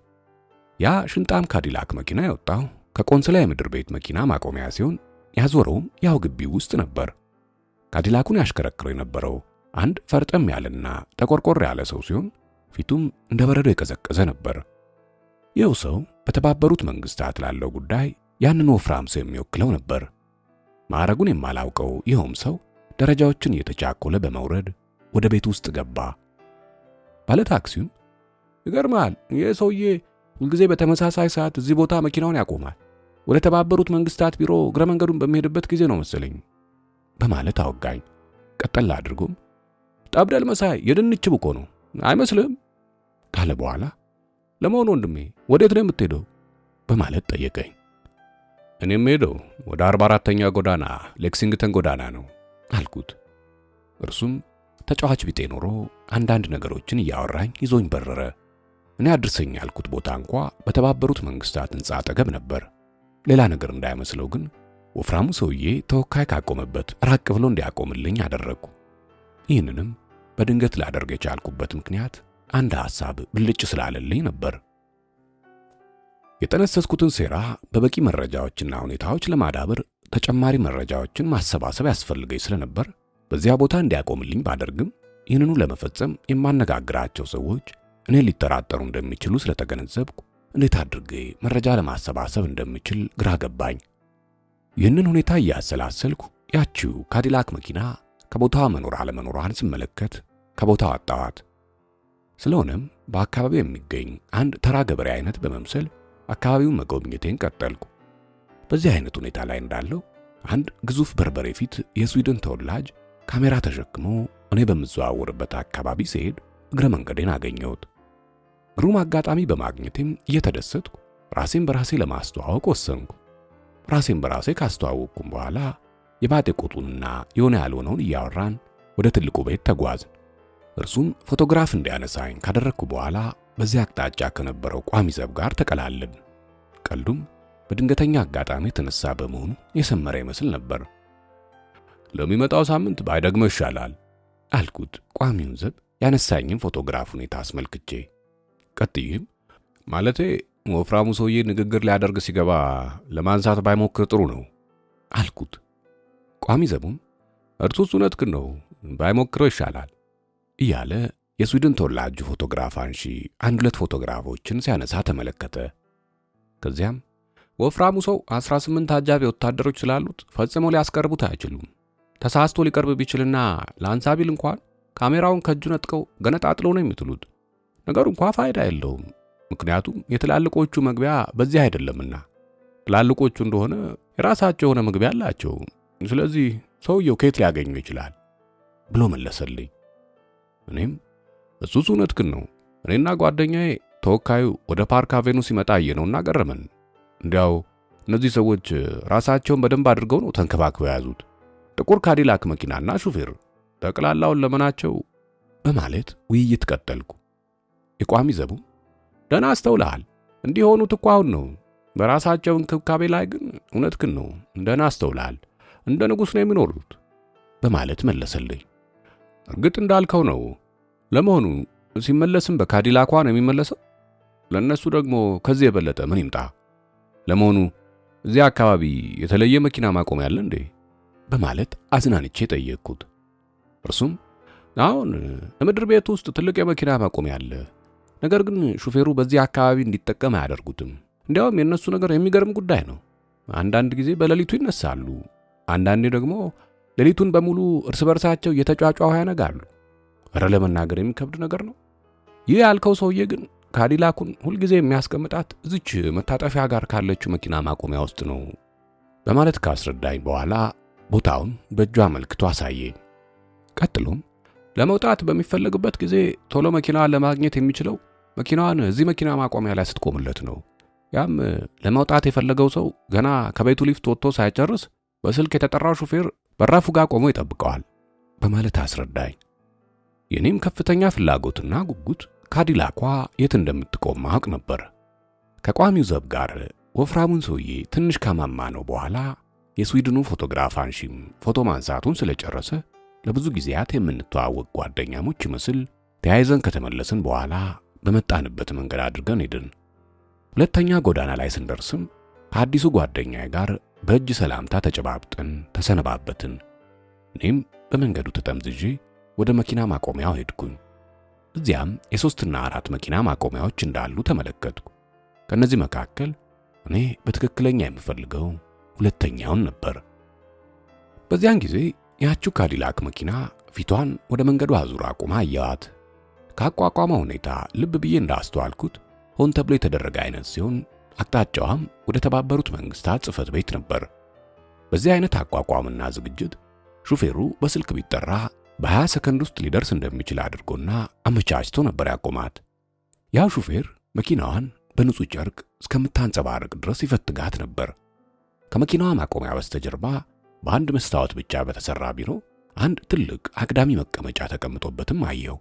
ያ ሽንጣም ካዲላክ መኪና የወጣው ከቆንስላ የምድር ቤት መኪና ማቆሚያ ሲሆን ያዞረውም ያው ግቢው ውስጥ ነበር። ካዲላኩን ያሽከረክረው የነበረው አንድ ፈርጠም ያለና ተቆርቆር ያለ ሰው ሲሆን ፊቱም እንደ በረዶ የቀዘቀዘ ነበር። ይኸው ሰው በተባበሩት መንግስታት ላለው ጉዳይ ያንን ወፍራም ሰው የሚወክለው ነበር። ማዕረጉን የማላውቀው ይኸውም ሰው ደረጃዎችን እየተቻኮለ በመውረድ ወደ ቤት ውስጥ ገባ። ባለ ታክሲውም ይገርማል፣ ይህ ሰውዬ ሁልጊዜ በተመሳሳይ ሰዓት እዚህ ቦታ መኪናውን ያቆማል። ወደ ተባበሩት መንግስታት ቢሮ እግረ መንገዱን በሚሄድበት ጊዜ ነው መሰለኝ በማለት አወጋኝ። ቀጠል አድርጎም ጠብደል መሳይ የድንች ብኮ ነው አይመስልም ካለ በኋላ ለመሆኑ ወንድሜ ወዴት ነው የምትሄደው በማለት ጠየቀኝ። እኔም ሄደው ወደ 44ኛ ጎዳና ሌክሲንግተን ጎዳና ነው አልኩት። እርሱም ተጫዋች ቢጤ ኖሮ አንዳንድ ነገሮችን እያወራኝ ይዞኝ በረረ። እኔ አድርሰኝ ያልኩት ቦታ እንኳ በተባበሩት መንግስታት ሕንፃ አጠገብ ነበር። ሌላ ነገር እንዳይመስለው ግን ወፍራሙ ሰውዬ ተወካይ ካቆመበት ራቅ ብሎ እንዲያቆምልኝ አደረግኩ። ይህንንም በድንገት ላደርግ የቻልኩበት ምክንያት አንድ ሐሳብ ብልጭ ስላለልኝ ነበር። የጠነሰስኩትን ሴራ በበቂ መረጃዎችና ሁኔታዎች ለማዳበር ተጨማሪ መረጃዎችን ማሰባሰብ ያስፈልገኝ ስለነበር በዚያ ቦታ እንዲያቆምልኝ ባደርግም ይህንኑ ለመፈጸም የማነጋግራቸው ሰዎች እኔ ሊጠራጠሩ እንደሚችሉ ስለተገነዘብኩ እንዴት አድርጌ መረጃ ለማሰባሰብ እንደምችል ግራ ገባኝ። ይህንን ሁኔታ እያሰላሰልኩ ያቺው ካዲላክ መኪና ከቦታዋ መኖር አለመኖሯን ስመለከት ከቦታው አጣኋት። ስለሆነም በአካባቢው የሚገኝ አንድ ተራ ገበሬ አይነት በመምሰል አካባቢውን መጎብኘቴን ቀጠልኩ። በዚህ አይነት ሁኔታ ላይ እንዳለው አንድ ግዙፍ በርበሬ ፊት የስዊድን ተወላጅ ካሜራ ተሸክሞ እኔ በምዘዋወርበት አካባቢ ሲሄድ እግረ መንገዴን አገኘሁት። ግሩም አጋጣሚ በማግኘቴም እየተደሰትኩ ራሴን በራሴ ለማስተዋወቅ ወሰንኩ። ራሴን በራሴ ካስተዋወቅኩም በኋላ የባጤ ቆጡንና የሆነ ያልሆነውን እያወራን ወደ ትልቁ ቤት ተጓዝን። እርሱም ፎቶግራፍ እንዲያነሳኝ ካደረግኩ በኋላ በዚያ አቅጣጫ ከነበረው ቋሚ ዘብ ጋር ተቀላለን። ቀልዱም በድንገተኛ አጋጣሚ የተነሳ በመሆኑ የሰመረ ይመስል ነበር። ለሚመጣው ሳምንት ባይደግመው ይሻላል አልኩት ቋሚውን ዘብ ያነሳኝን ፎቶግራፍ ሁኔታ አስመልክቼ። ቀጥዬም ማለቴ ወፍራሙ ሰውዬ ንግግር ሊያደርግ ሲገባ ለማንሳት ባይሞክር ጥሩ ነው አልኩት። ቋሚ ዘቡም እርሱስ እውነትህን ነው ባይሞክረው ይሻላል እያለ የስዊድን ተወላጁ ፎቶግራፍ አንሺ 1-2 ፎቶግራፎችን ሲያነሳ ተመለከተ። ከዚያም ወፍራሙ ሰው 18 አጃቢ ወታደሮች ስላሉት ፈጽሞ ሊያስቀርቡት አይችሉም። ተሳስቶ ሊቀርብ ቢችልና ላንሳ ቢል እንኳን ካሜራውን ከእጁ ነጥቀው ገነጣጥለው ነው የሚጥሉት። ነገሩ እንኳን ፋይዳ የለውም፣ ምክንያቱም የትላልቆቹ መግቢያ በዚህ አይደለምና። ትላልቆቹ እንደሆነ የራሳቸው የሆነ መግቢያ አላቸው። ስለዚህ ሰውየው ከየት ሊያገኙ ይችላል ብሎ መለሰልኝ። እኔም እሱስ እውነትህን ነው፣ እኔና ጓደኛዬ ተወካዩ ወደ ፓርክ አቬኑ ሲመጣ አየነውና ገረመን። እንዲያው እነዚህ ሰዎች ራሳቸውን በደንብ አድርገው ነው ተንከባክበው ያዙት። ጥቁር ካዲላክ መኪናና ሹፌር ጠቅላላውን ለመናቸው በማለት ውይይት ቀጠልኩ። የቋሚ ዘቡ ደህና አስተውለሃል፣ እንዲሆኑት እኮ አሁን ነው። በራሳቸው እንክብካቤ ላይ ግን እውነትህን ነው፣ ደህና አስተውለሃል፣ እንደ ንጉሥ ነው የሚኖሩት በማለት መለሰልኝ። እርግጥ እንዳልከው ነው። ለመሆኑ ሲመለስም በካዲላኳ ነው የሚመለሰው? ለነሱ ደግሞ ከዚህ የበለጠ ምን ይምጣ? ለመሆኑ እዚያ አካባቢ የተለየ መኪና ማቆሚያ አለ እንዴ? በማለት አዝናንቼ ጠየቅኩት። እርሱም አሁን ለምድር ቤት ውስጥ ትልቅ የመኪና ማቆሚያ አለ። ነገር ግን ሹፌሩ በዚህ አካባቢ እንዲጠቀም አያደርጉትም። እንዲያውም የእነሱ ነገር የሚገርም ጉዳይ ነው። አንዳንድ ጊዜ በሌሊቱ ይነሳሉ፣ አንዳንዴ ደግሞ ሌሊቱን በሙሉ እርስ በርሳቸው እየተጫጫሁ ያነጋሉ። እረ ለመናገር የሚከብድ ነገር ነው። ይህ ያልከው ሰውዬ ግን ካዲላኩን ሁልጊዜ የሚያስቀምጣት እዚች መታጠፊያ ጋር ካለችው መኪና ማቆሚያ ውስጥ ነው በማለት ካስረዳኝ በኋላ ቦታውን በእጁ አመልክቶ አሳየኝ። ቀጥሎም ለመውጣት በሚፈለግበት ጊዜ ቶሎ መኪናዋን ለማግኘት የሚችለው መኪናዋን እዚህ መኪና ማቆሚያ ላይ ስትቆምለት ነው። ያም ለመውጣት የፈለገው ሰው ገና ከቤቱ ሊፍት ወጥቶ ሳይጨርስ በስልክ የተጠራው ሹፌር በራፉ ጋር ቆሞ ይጠብቀዋል በማለት አስረዳኝ። የኔም ከፍተኛ ፍላጎትና ጉጉት ካዲላኳ የት እንደምትቆም ማወቅ ነበር። ከቋሚው ዘብ ጋር ወፍራሙን ሰውዬ ትንሽ ከማማ ነው በኋላ የስዊድኑ ፎቶግራፍ አንሺም ፎቶ ማንሳቱን ስለጨረሰ ለብዙ ጊዜያት የምንተዋወቅ ጓደኛሞች ይመስል ተያይዘን ከተመለስን በኋላ በመጣንበት መንገድ አድርገን ሄድን። ሁለተኛ ጎዳና ላይ ስንደርስም ከአዲሱ ጓደኛዬ ጋር በእጅ ሰላምታ ተጨባብጠን ተሰነባበትን። እኔም በመንገዱ ተጠምዝዤ ወደ መኪና ማቆሚያው ሄድኩኝ። እዚያም የሶስትና አራት መኪና ማቆሚያዎች እንዳሉ ተመለከትኩ። ከነዚህ መካከል እኔ በትክክለኛ የምፈልገው ሁለተኛውን ነበር። በዚያን ጊዜ ያቺው ካዲላክ መኪና ፊቷን ወደ መንገዱ አዙራ ቆማ አየዋት። ካቋቋመው ሁኔታ ልብ ብዬ እንዳስተዋልኩት ሆን ተብሎ የተደረገ አይነት ሲሆን አቅጣጫዋም ወደ ተባበሩት መንግስታት ጽሕፈት ቤት ነበር። በዚህ አይነት አቋቋምና ዝግጅት ሹፌሩ በስልክ ቢጠራ በ20 ሰከንድ ውስጥ ሊደርስ እንደሚችል አድርጎና አመቻችቶ ነበር ያቆማት። ያው ሹፌር መኪናዋን በንጹህ ጨርቅ እስከምታንጸባርቅ ድረስ ይፈትጋት ነበር። ከመኪናዋ ማቆሚያ በስተጀርባ በአንድ መስታወት ብቻ በተሰራ ቢሮ አንድ ትልቅ አግዳሚ መቀመጫ ተቀምጦበትም አየው።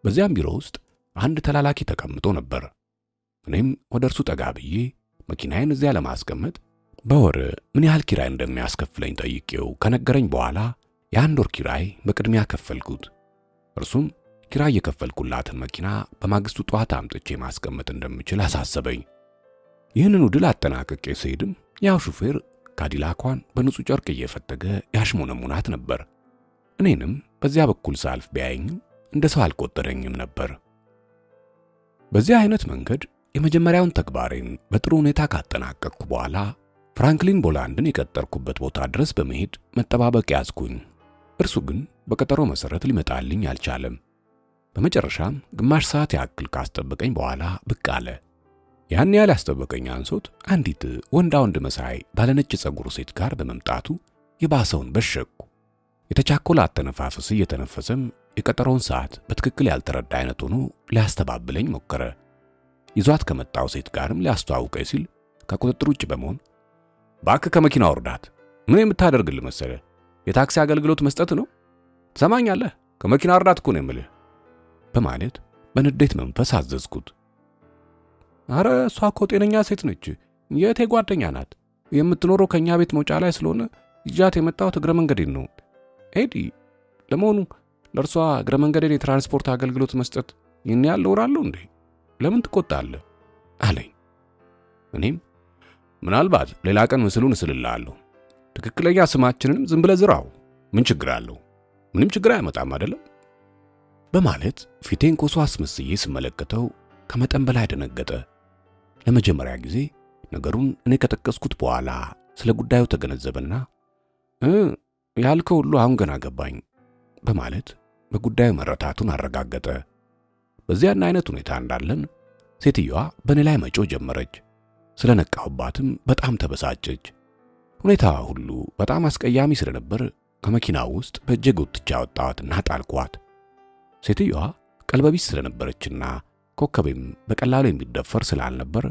በዚያም ቢሮ ውስጥ አንድ ተላላኪ ተቀምጦ ነበር። እኔም ወደ እርሱ ጠጋ ብዬ መኪናዬን እዚያ ለማስቀመጥ በወር ምን ያህል ኪራይ እንደሚያስከፍለኝ ጠይቄው ከነገረኝ በኋላ የአንድ ወር ኪራይ በቅድሚያ ከፈልኩት። እርሱም ኪራይ የከፈልኩላትን መኪና በማግስቱ ጠዋት አምጥቼ ማስቀመጥ እንደምችል አሳሰበኝ። ይህንኑ ድል አጠናቅቄ ስሄድም ያው ሹፌር ካዲላኳን በንጹህ ጨርቅ እየፈተገ ያሽሞነሙናት ነበር። እኔንም በዚያ በኩል ሳልፍ ቢያየኝም እንደ ሰው አልቆጠረኝም ነበር። በዚህ አይነት መንገድ የመጀመሪያውን ተግባሬን በጥሩ ሁኔታ ካጠናቀቅኩ በኋላ ፍራንክሊን ቦላንድን የቀጠርኩበት ቦታ ድረስ በመሄድ መጠባበቅ ያዝኩኝ። እርሱ ግን በቀጠሮ መሰረት ሊመጣልኝ አልቻለም። በመጨረሻም ግማሽ ሰዓት ያክል ካስጠበቀኝ በኋላ ብቅ አለ። ያን ያህል ያስጠበቀኝ አንሶት አንዲት ወንዳ ወንድ መሳይ ባለነጭ ጸጉር ሴት ጋር በመምጣቱ የባሰውን በሸኩ። የተቻኮለ አተነፋፈስ እየተነፈሰም የቀጠሮውን ሰዓት በትክክል ያልተረዳ አይነት ሆኖ ሊያስተባብለኝ ሞከረ። ይዟት ከመጣው ሴት ጋርም ሊያስተዋውቀኝ ሲል ከቁጥጥር ውጭ በመሆን ባክህ ከመኪና ወርዳት፣ ምን የምታደርግልህ መሰለ? የታክሲ አገልግሎት መስጠት ነው? ትሰማኛለህ? ከመኪና ወርዳት እኮ ነው የምልህ በማለት በንዴት መንፈስ አዘዝኩት። አረ እሷ እኮ ጤነኛ ሴት ነች፣ የእቴ ጓደኛ ናት። የምትኖረው ከኛ ቤት መውጫ ላይ ስለሆነ ይዣት የመጣሁት እግረ መንገዴን ነው። ኤዲ፣ ለመሆኑ ለእርሷ እግረ መንገዴን የትራንስፖርት አገልግሎት መስጠት ይህን ያህል እወራለሁ እንዴ? ለምን ትቆጣለህ? አለኝ። እኔም ምናልባት ሌላ ቀን ምስሉን እስልልሃለሁ፣ ትክክለኛ ስማችንንም ዝም ብለህ ዝራው፣ ምን ችግር አለው? ምንም ችግር አያመጣም አይደለም? በማለት ፊቴን ኮሶ አስመስዬ ስመለከተው ከመጠን በላይ ደነገጠ። ለመጀመሪያ ጊዜ ነገሩን እኔ ከጠቀስኩት በኋላ ስለ ጉዳዩ ተገነዘበና ያልከው ሁሉ አሁን ገና ገባኝ በማለት በጉዳዩ መረታቱን አረጋገጠ። በዚያን አይነት ሁኔታ እንዳለን ሴትዮዋ በእኔ ላይ መጮህ ጀመረች። ስለነቃሁባትም በጣም ተበሳጨች። ሁኔታዋ ሁሉ በጣም አስቀያሚ ስለነበር ከመኪናው ውስጥ በእጄ ጎትቼ አወጣኋትና ጣልኳት። ሴትዮዋ ቀልበቢስ ስለነበረችና ኮከቤም በቀላሉ የሚደፈር ስላልነበር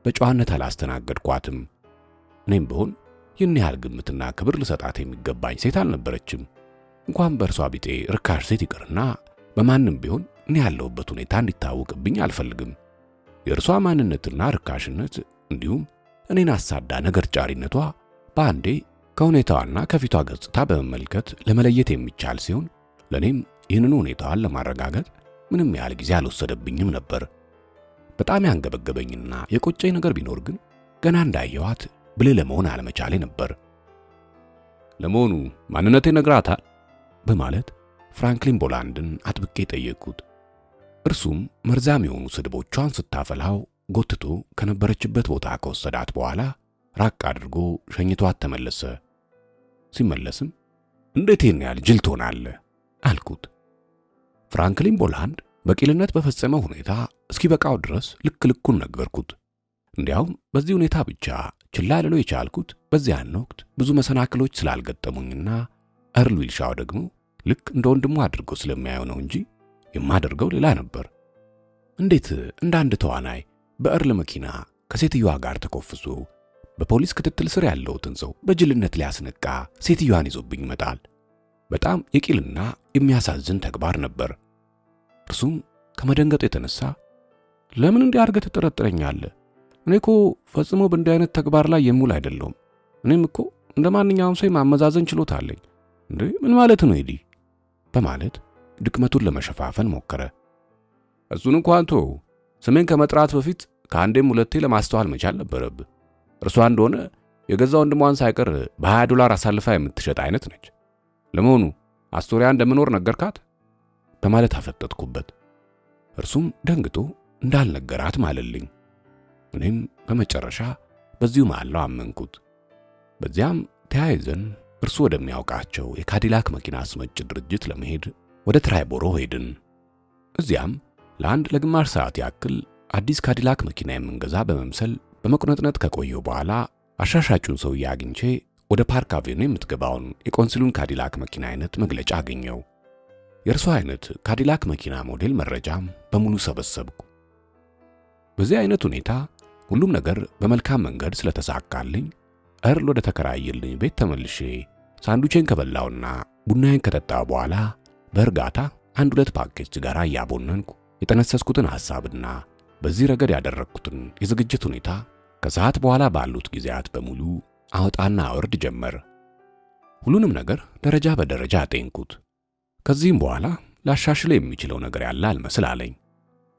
በጨዋነት አላስተናገድኳትም። እኔም ብሆን ይህን ያህል ግምትና ክብር ልሰጣት የሚገባኝ ሴት አልነበረችም። እንኳን በእርሷ ቢጤ ርካሽ ሴት ይቅርና በማንም ቢሆን እኔ ያለሁበት ሁኔታ እንዲታወቅብኝ አልፈልግም። የእርሷ ማንነትና ርካሽነት እንዲሁም እኔን አሳዳ ነገር ጫሪነቷ በአንዴ ከሁኔታዋና ከፊቷ ገጽታ በመመልከት ለመለየት የሚቻል ሲሆን ለእኔም ይህንን ሁኔታዋን ለማረጋገጥ ምንም ያህል ጊዜ አልወሰደብኝም ነበር። በጣም ያንገበገበኝና የቆጨኝ ነገር ቢኖር ግን ገና እንዳየዋት ብልህ ለመሆን አለመቻሌ ነበር። ለመሆኑ ማንነቴ ነግራታል? በማለት ፍራንክሊን ቦላንድን አጥብቄ ጠየቅኩት። እርሱም መርዛም የሆኑ ስድቦቿን ስታፈላው ጎትቶ ከነበረችበት ቦታ ከወሰዳት በኋላ ራቅ አድርጎ ሸኝቷት ተመለሰ። ሲመለስም እንዴት ይህን ያህል ጅል ትሆናለህ? አልኩት። ፍራንክሊን ቦላንድ በቂልነት በፈጸመው ሁኔታ እስኪበቃው ድረስ ልክ ልኩን ነገርኩት። እንዲያውም በዚህ ሁኔታ ብቻ ችላ ልለው የቻልኩት በዚያን ወቅት ብዙ መሰናክሎች ስላልገጠሙኝና ኤርል ዊልሻው ደግሞ ልክ እንደ ወንድሙ አድርጎ ስለሚያየው ነው እንጂ የማደርገው ሌላ ነበር። እንዴት እንደ አንድ ተዋናይ በኤርል መኪና ከሴትዮዋ ጋር ተኮፍሶ በፖሊስ ክትትል ስር ያለውትን ሰው በጅልነት ሊያስነቃ ሴትዮዋን ይዞብኝ ይመጣል? በጣም የቂልና የሚያሳዝን ተግባር ነበር። እርሱም ከመደንገጥ የተነሳ ለምን እንዲህ አድርገህ ትጠረጥረኛለህ? እኔ እኮ ፈጽሞ በእንዲህ አይነት ተግባር ላይ የምውል አይደለሁም። እኔም እኮ እንደ ማንኛውም ሰው ማመዛዘን ችሎታ አለኝ። እንዴ ምን ማለት ነው ኤዲ? በማለት ድክመቱን ለመሸፋፈን ሞከረ። እሱን እንኳን ተወው። ስሜን ከመጥራት በፊት ከአንዴም ሁለቴ ለማስተዋል መቻል ነበረብህ። እርሷ እንደሆነ የገዛ ወንድሟን ሳይቀር $20 አሳልፋ የምትሸጥ አይነት ነች። ለመሆኑ አስቶሪያ እንደምኖር ነገርካት? በማለት አፈጠጥኩበት። እርሱም ደንግጦ እንዳልነገራት ማለልኝ። እኔም በመጨረሻ በዚሁ መሐላው አመንኩት። በዚያም ተያይዘን እርሱ ወደሚያውቃቸው የካዲላክ መኪና አስመጭ ድርጅት ለመሄድ ወደ ትራይቦሮ ሄድን። እዚያም ለአንድ ለግማሽ ሰዓት ያክል አዲስ ካዲላክ መኪና የምንገዛ በመምሰል በመቁነጥነጥ ከቆየው በኋላ አሻሻጩን ሰውዬ አግኝቼ ወደ ፓርክ አቬኑ የምትገባውን የቆንስሉን ካዲላክ መኪና አይነት መግለጫ አገኘው። የእርሱ አይነት ካዲላክ መኪና ሞዴል መረጃም በሙሉ ሰበሰብኩ። በዚህ አይነት ሁኔታ ሁሉም ነገር በመልካም መንገድ ስለተሳካልኝ ኤርል ወደ ተከራየልኝ ቤት ተመልሼ ሳንዱቼን ከበላውና ቡናዬን ከጠጣው በኋላ በእርጋታ 1-2 ፓኬጅ ሲጋራ እያቦነንኩ የጠነሰስኩትን ሐሳብና በዚህ ረገድ ያደረግኩትን የዝግጅት ሁኔታ ከሰዓት በኋላ ባሉት ጊዜያት በሙሉ አወጣና አወርድ ጀመር። ሁሉንም ነገር ደረጃ በደረጃ አጤንኩት። ከዚህም በኋላ ላሻሽለ የሚችለው ነገር ያለ አልመስል አለኝ።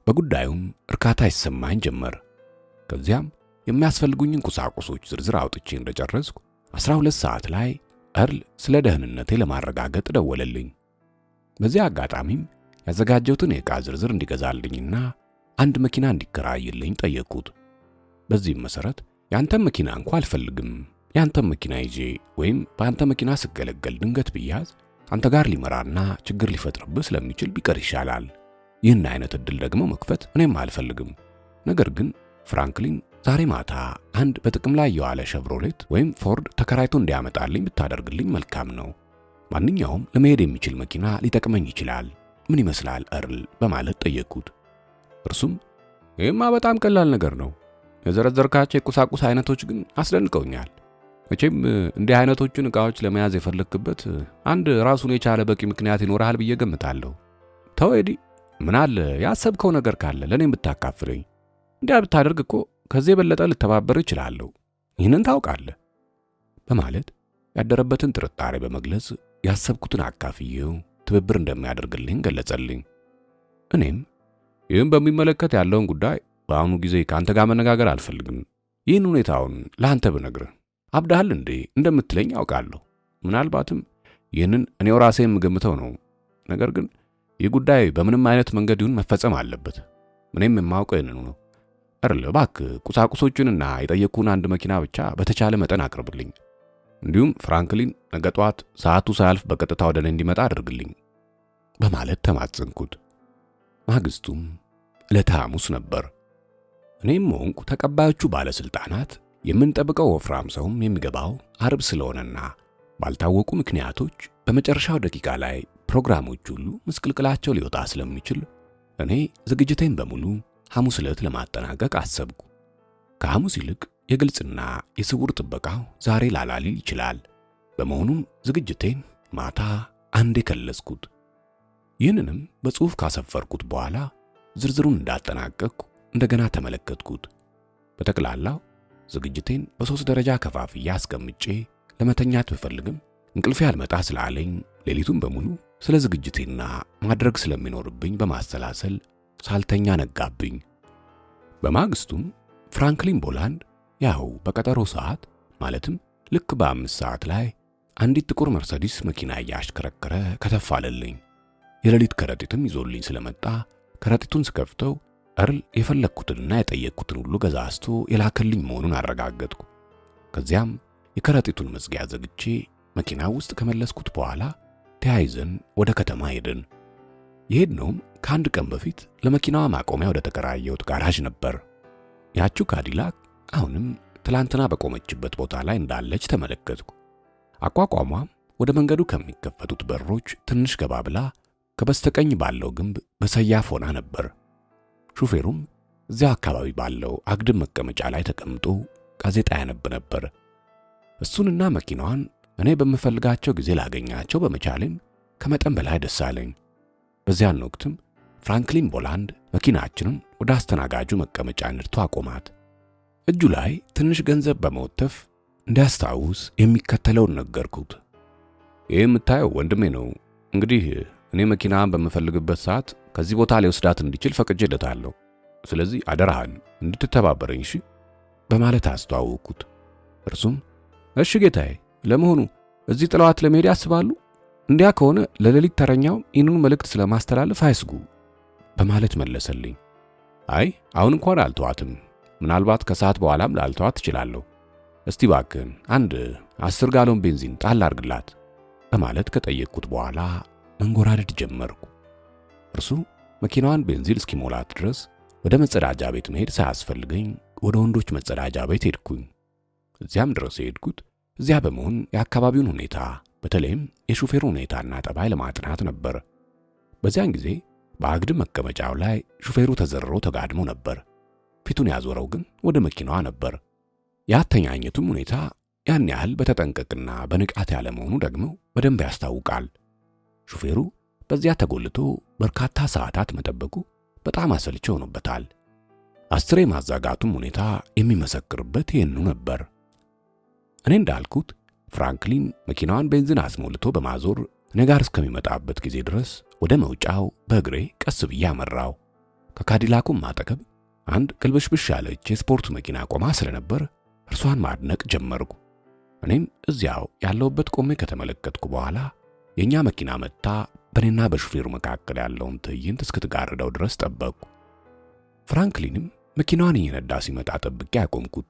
በጉዳዩም እርካታ ይሰማኝ ጀመር። ከዚያም የሚያስፈልጉኝን ቁሳቁሶች ዝርዝር አውጥቼ እንደጨረስኩ 12 ሰዓት ላይ ኤርል ስለ ደህንነቴ ለማረጋገጥ ደወለልኝ። በዚህ አጋጣሚም ያዘጋጀሁትን የዕቃ ዝርዝር እንዲገዛልኝና አንድ መኪና እንዲከራይልኝ ጠየቅኩት። በዚህም መሰረት ያንተም መኪና እንኳን አልፈልግም፣ ያንተም መኪና ይዤ ወይም በአንተ መኪና ስገለገል ድንገት ብያዝ አንተ ጋር ሊመራና ችግር ሊፈጥርብህ ስለሚችል ቢቀር ይሻላል። ይህን አይነት እድል ደግሞ መክፈት እኔም አልፈልግም። ነገር ግን ፍራንክሊን ዛሬ ማታ አንድ በጥቅም ላይ የዋለ ሸቭሮሌት ወይም ፎርድ ተከራይቶ እንዲያመጣልኝ ብታደርግልኝ መልካም ነው። ማንኛውም ለመሄድ የሚችል መኪና ሊጠቅመኝ ይችላል። ምን ይመስላል ኤርል? በማለት ጠየቅኩት። እርሱም ይህማ በጣም ቀላል ነገር ነው። የዘረዘርካቸው የቁሳቁስ አይነቶች ግን አስደንቀውኛል። መቼም እንዲህ አይነቶቹን ዕቃዎች ለመያዝ የፈለክበት አንድ ራሱን የቻለ በቂ ምክንያት ይኖርሃል ብዬ ገምታለሁ። ተው ኤዲ፣ ምን አለ ያሰብከው ነገር ካለ ለኔም ብታካፍለኝ። እንዲያ ብታደርግ እኮ ከዚህ የበለጠ ልተባበር እችላለሁ። ይህንን ታውቃለህ። በማለት ያደረበትን ጥርጣሬ በመግለጽ ያሰብኩትን አካፍዬው ትብብር እንደሚያደርግልኝ ገለጸልኝ። እኔም ይህን በሚመለከት ያለውን ጉዳይ በአሁኑ ጊዜ ከአንተ ጋር መነጋገር አልፈልግም። ይህን ሁኔታውን ለአንተ ብነግርህ አብዳሃል እንዴ እንደምትለኝ አውቃለሁ። ምናልባትም ይህንን እኔው ራሴ የምገምተው ነው። ነገር ግን ይህ ጉዳይ በምንም አይነት መንገድ ይሁን መፈጸም አለበት። እኔም የማውቀው ይህንኑ ነው። ኤርል እባክህ ቁሳቁሶቹንና የጠየቅኩህን አንድ መኪና ብቻ በተቻለ መጠን አቅርብልኝ። እንዲሁም ፍራንክሊን ነገ ጠዋት ሰዓቱ ሳያልፍ በቀጥታ ወደ እኔ እንዲመጣ አድርግልኝ በማለት ተማጸንኩት። ማግስቱም ዕለተ ሐሙስ ነበር። እኔም ሆንኩ ተቀባዮቹ ባለስልጣናት የምንጠብቀው ወፍራም ሰውም የሚገባው አርብ ስለሆነና ባልታወቁ ምክንያቶች በመጨረሻው ደቂቃ ላይ ፕሮግራሞች ሁሉ ምስቅልቅላቸው ሊወጣ ስለሚችል እኔ ዝግጅቴን በሙሉ ሐሙስ ዕለት ለማጠናቀቅ አሰብኩ። ከሐሙስ ይልቅ የግልጽና የስውር ጥበቃው ዛሬ ላላሊል ይችላል። በመሆኑም ዝግጅቴን ማታ አንዴ ከለስኩት። ይህንንም በጽሑፍ ካሰፈርኩት በኋላ ዝርዝሩን እንዳጠናቀቅኩ እንደገና ተመለከትኩት። በጠቅላላው ዝግጅቴን በ3 ደረጃ ከፋፍዬ አስቀምጬ ለመተኛት ብፈልግም እንቅልፌ አልመጣ ስላለኝ ሌሊቱን በሙሉ ስለ ዝግጅቴና ማድረግ ስለሚኖርብኝ በማሰላሰል ሳልተኛ ነጋብኝ። በማግስቱም ፍራንክሊን ቦላንድ ያው በቀጠሮ ሰዓት ማለትም ልክ በ5 ሰዓት ላይ አንዲት ጥቁር መርሰዲስ መኪና እያሽከረከረ ከተፍ አለልኝ። የሌሊት ከረጢትም ይዞልኝ ስለመጣ ከረጢቱን ስከፍተው እርል የፈለግኩትንና የጠየቅኩትን ሁሉ ገዛዝቶ የላከልኝ መሆኑን አረጋገጥኩ። ከዚያም የከረጢቱን መዝጊያ ዘግቼ መኪናው ውስጥ ከመለስኩት በኋላ ተያይዘን ወደ ከተማ ሄድን። የሄድነውም ከአንድ ቀን በፊት ለመኪናዋ ማቆሚያ ወደ ተከራየሁት ጋራዥ ነበር። ያቺው ካዲላክ አሁንም ትላንትና በቆመችበት ቦታ ላይ እንዳለች ተመለከትኩ። አቋቋሟም ወደ መንገዱ ከሚከፈቱት በሮች ትንሽ ገባ ብላ ከበስተቀኝ ባለው ግንብ በሰያፍ ሆና ነበር። ሹፌሩም እዚያው አካባቢ ባለው አግድም መቀመጫ ላይ ተቀምጦ ጋዜጣ ያነብ ነበር። እሱንና መኪናዋን እኔ በምፈልጋቸው ጊዜ ላገኛቸው በመቻሌም ከመጠን በላይ ደስ አለኝ። በዚያን ወቅትም ፍራንክሊን ቦላንድ መኪናችንን ወደ አስተናጋጁ መቀመጫ ነድቶ አቆማት። እጁ ላይ ትንሽ ገንዘብ በመወተፍ እንዲያስታውስ የሚከተለውን ነገርኩት። ይህ የምታየው ወንድሜ ነው። እንግዲህ እኔ መኪናን በምፈልግበት ሰዓት ከዚህ ቦታ ሊወስዳት እንዲችል ፈቅጄለታለሁ። ስለዚህ አደራህን እንድትተባበረኝ እሺ በማለት አስተዋወቅኩት። እርሱም እሺ ጌታዬ፣ ለመሆኑ እዚህ ጥለዋት ለመሄድ ያስባሉ? እንዲያ ከሆነ ለሌሊት ተረኛው ይህንኑ መልእክት ስለማስተላለፍ አይስጉ በማለት መለሰልኝ። አይ አሁን እንኳን አልተዋትም፣ ምናልባት ከሰዓት በኋላም ላልተዋት ትችላለሁ። እስቲ ባክህን አንድ 10 ጋሎን ቤንዚን ጣል አድርግላት በማለት ከጠየቅኩት በኋላ መንጎራደድ ጀመርኩ። እርሱ መኪናዋን ቤንዚን እስኪሞላት ድረስ ወደ መጸዳጃ ቤት መሄድ ሳያስፈልገኝ ወደ ወንዶች መጸዳጃ ቤት ሄድኩኝ። እዚያም ድረስ የሄድኩት እዚያ በመሆን የአካባቢውን ሁኔታ በተለይም የሹፌሩ ሁኔታና ጠባይ ለማጥናት ነበር። በዚያን ጊዜ በአግድም መቀመጫው ላይ ሹፌሩ ተዘርሮ ተጋድሞ ነበር። ፊቱን ያዞረው ግን ወደ መኪናዋ ነበር። የአተኛኘቱም ሁኔታ ያን ያህል በተጠንቀቅና በንቃት ያለ መሆኑ ደግሞ በደንብ ያስታውቃል። ሹፌሩ በዚያ ተጎልቶ በርካታ ሰዓታት መጠበቁ በጣም አሰልቺ ሆኖበታል። 10 ማዛጋቱም ሁኔታ የሚመሰክርበት ይህንኑ ነበር። እኔ እንዳልኩት ፍራንክሊን መኪናዋን ቤንዚን አስሞልቶ በማዞር እኔ ጋር እስከሚመጣበት ጊዜ ድረስ ወደ መውጫው በእግሬ ቀስ ብዬ አመራው። ከካዲላኩም አጠገብ አንድ ቅልብሽብሽ ያለች የስፖርት መኪና ቆማ ስለነበር እርሷን ማድነቅ ጀመርኩ። እኔም እዚያው ያለውበት ቆሜ ከተመለከትኩ በኋላ የኛ መኪና መጥታ በኔና በሹፌሩ መካከል ያለውን ትዕይንት እስክትጋርደው ድረስ ጠበቅኩ። ፍራንክሊንም መኪናዋን እየነዳ ሲመጣ ጠብቄ ያቆምኩት።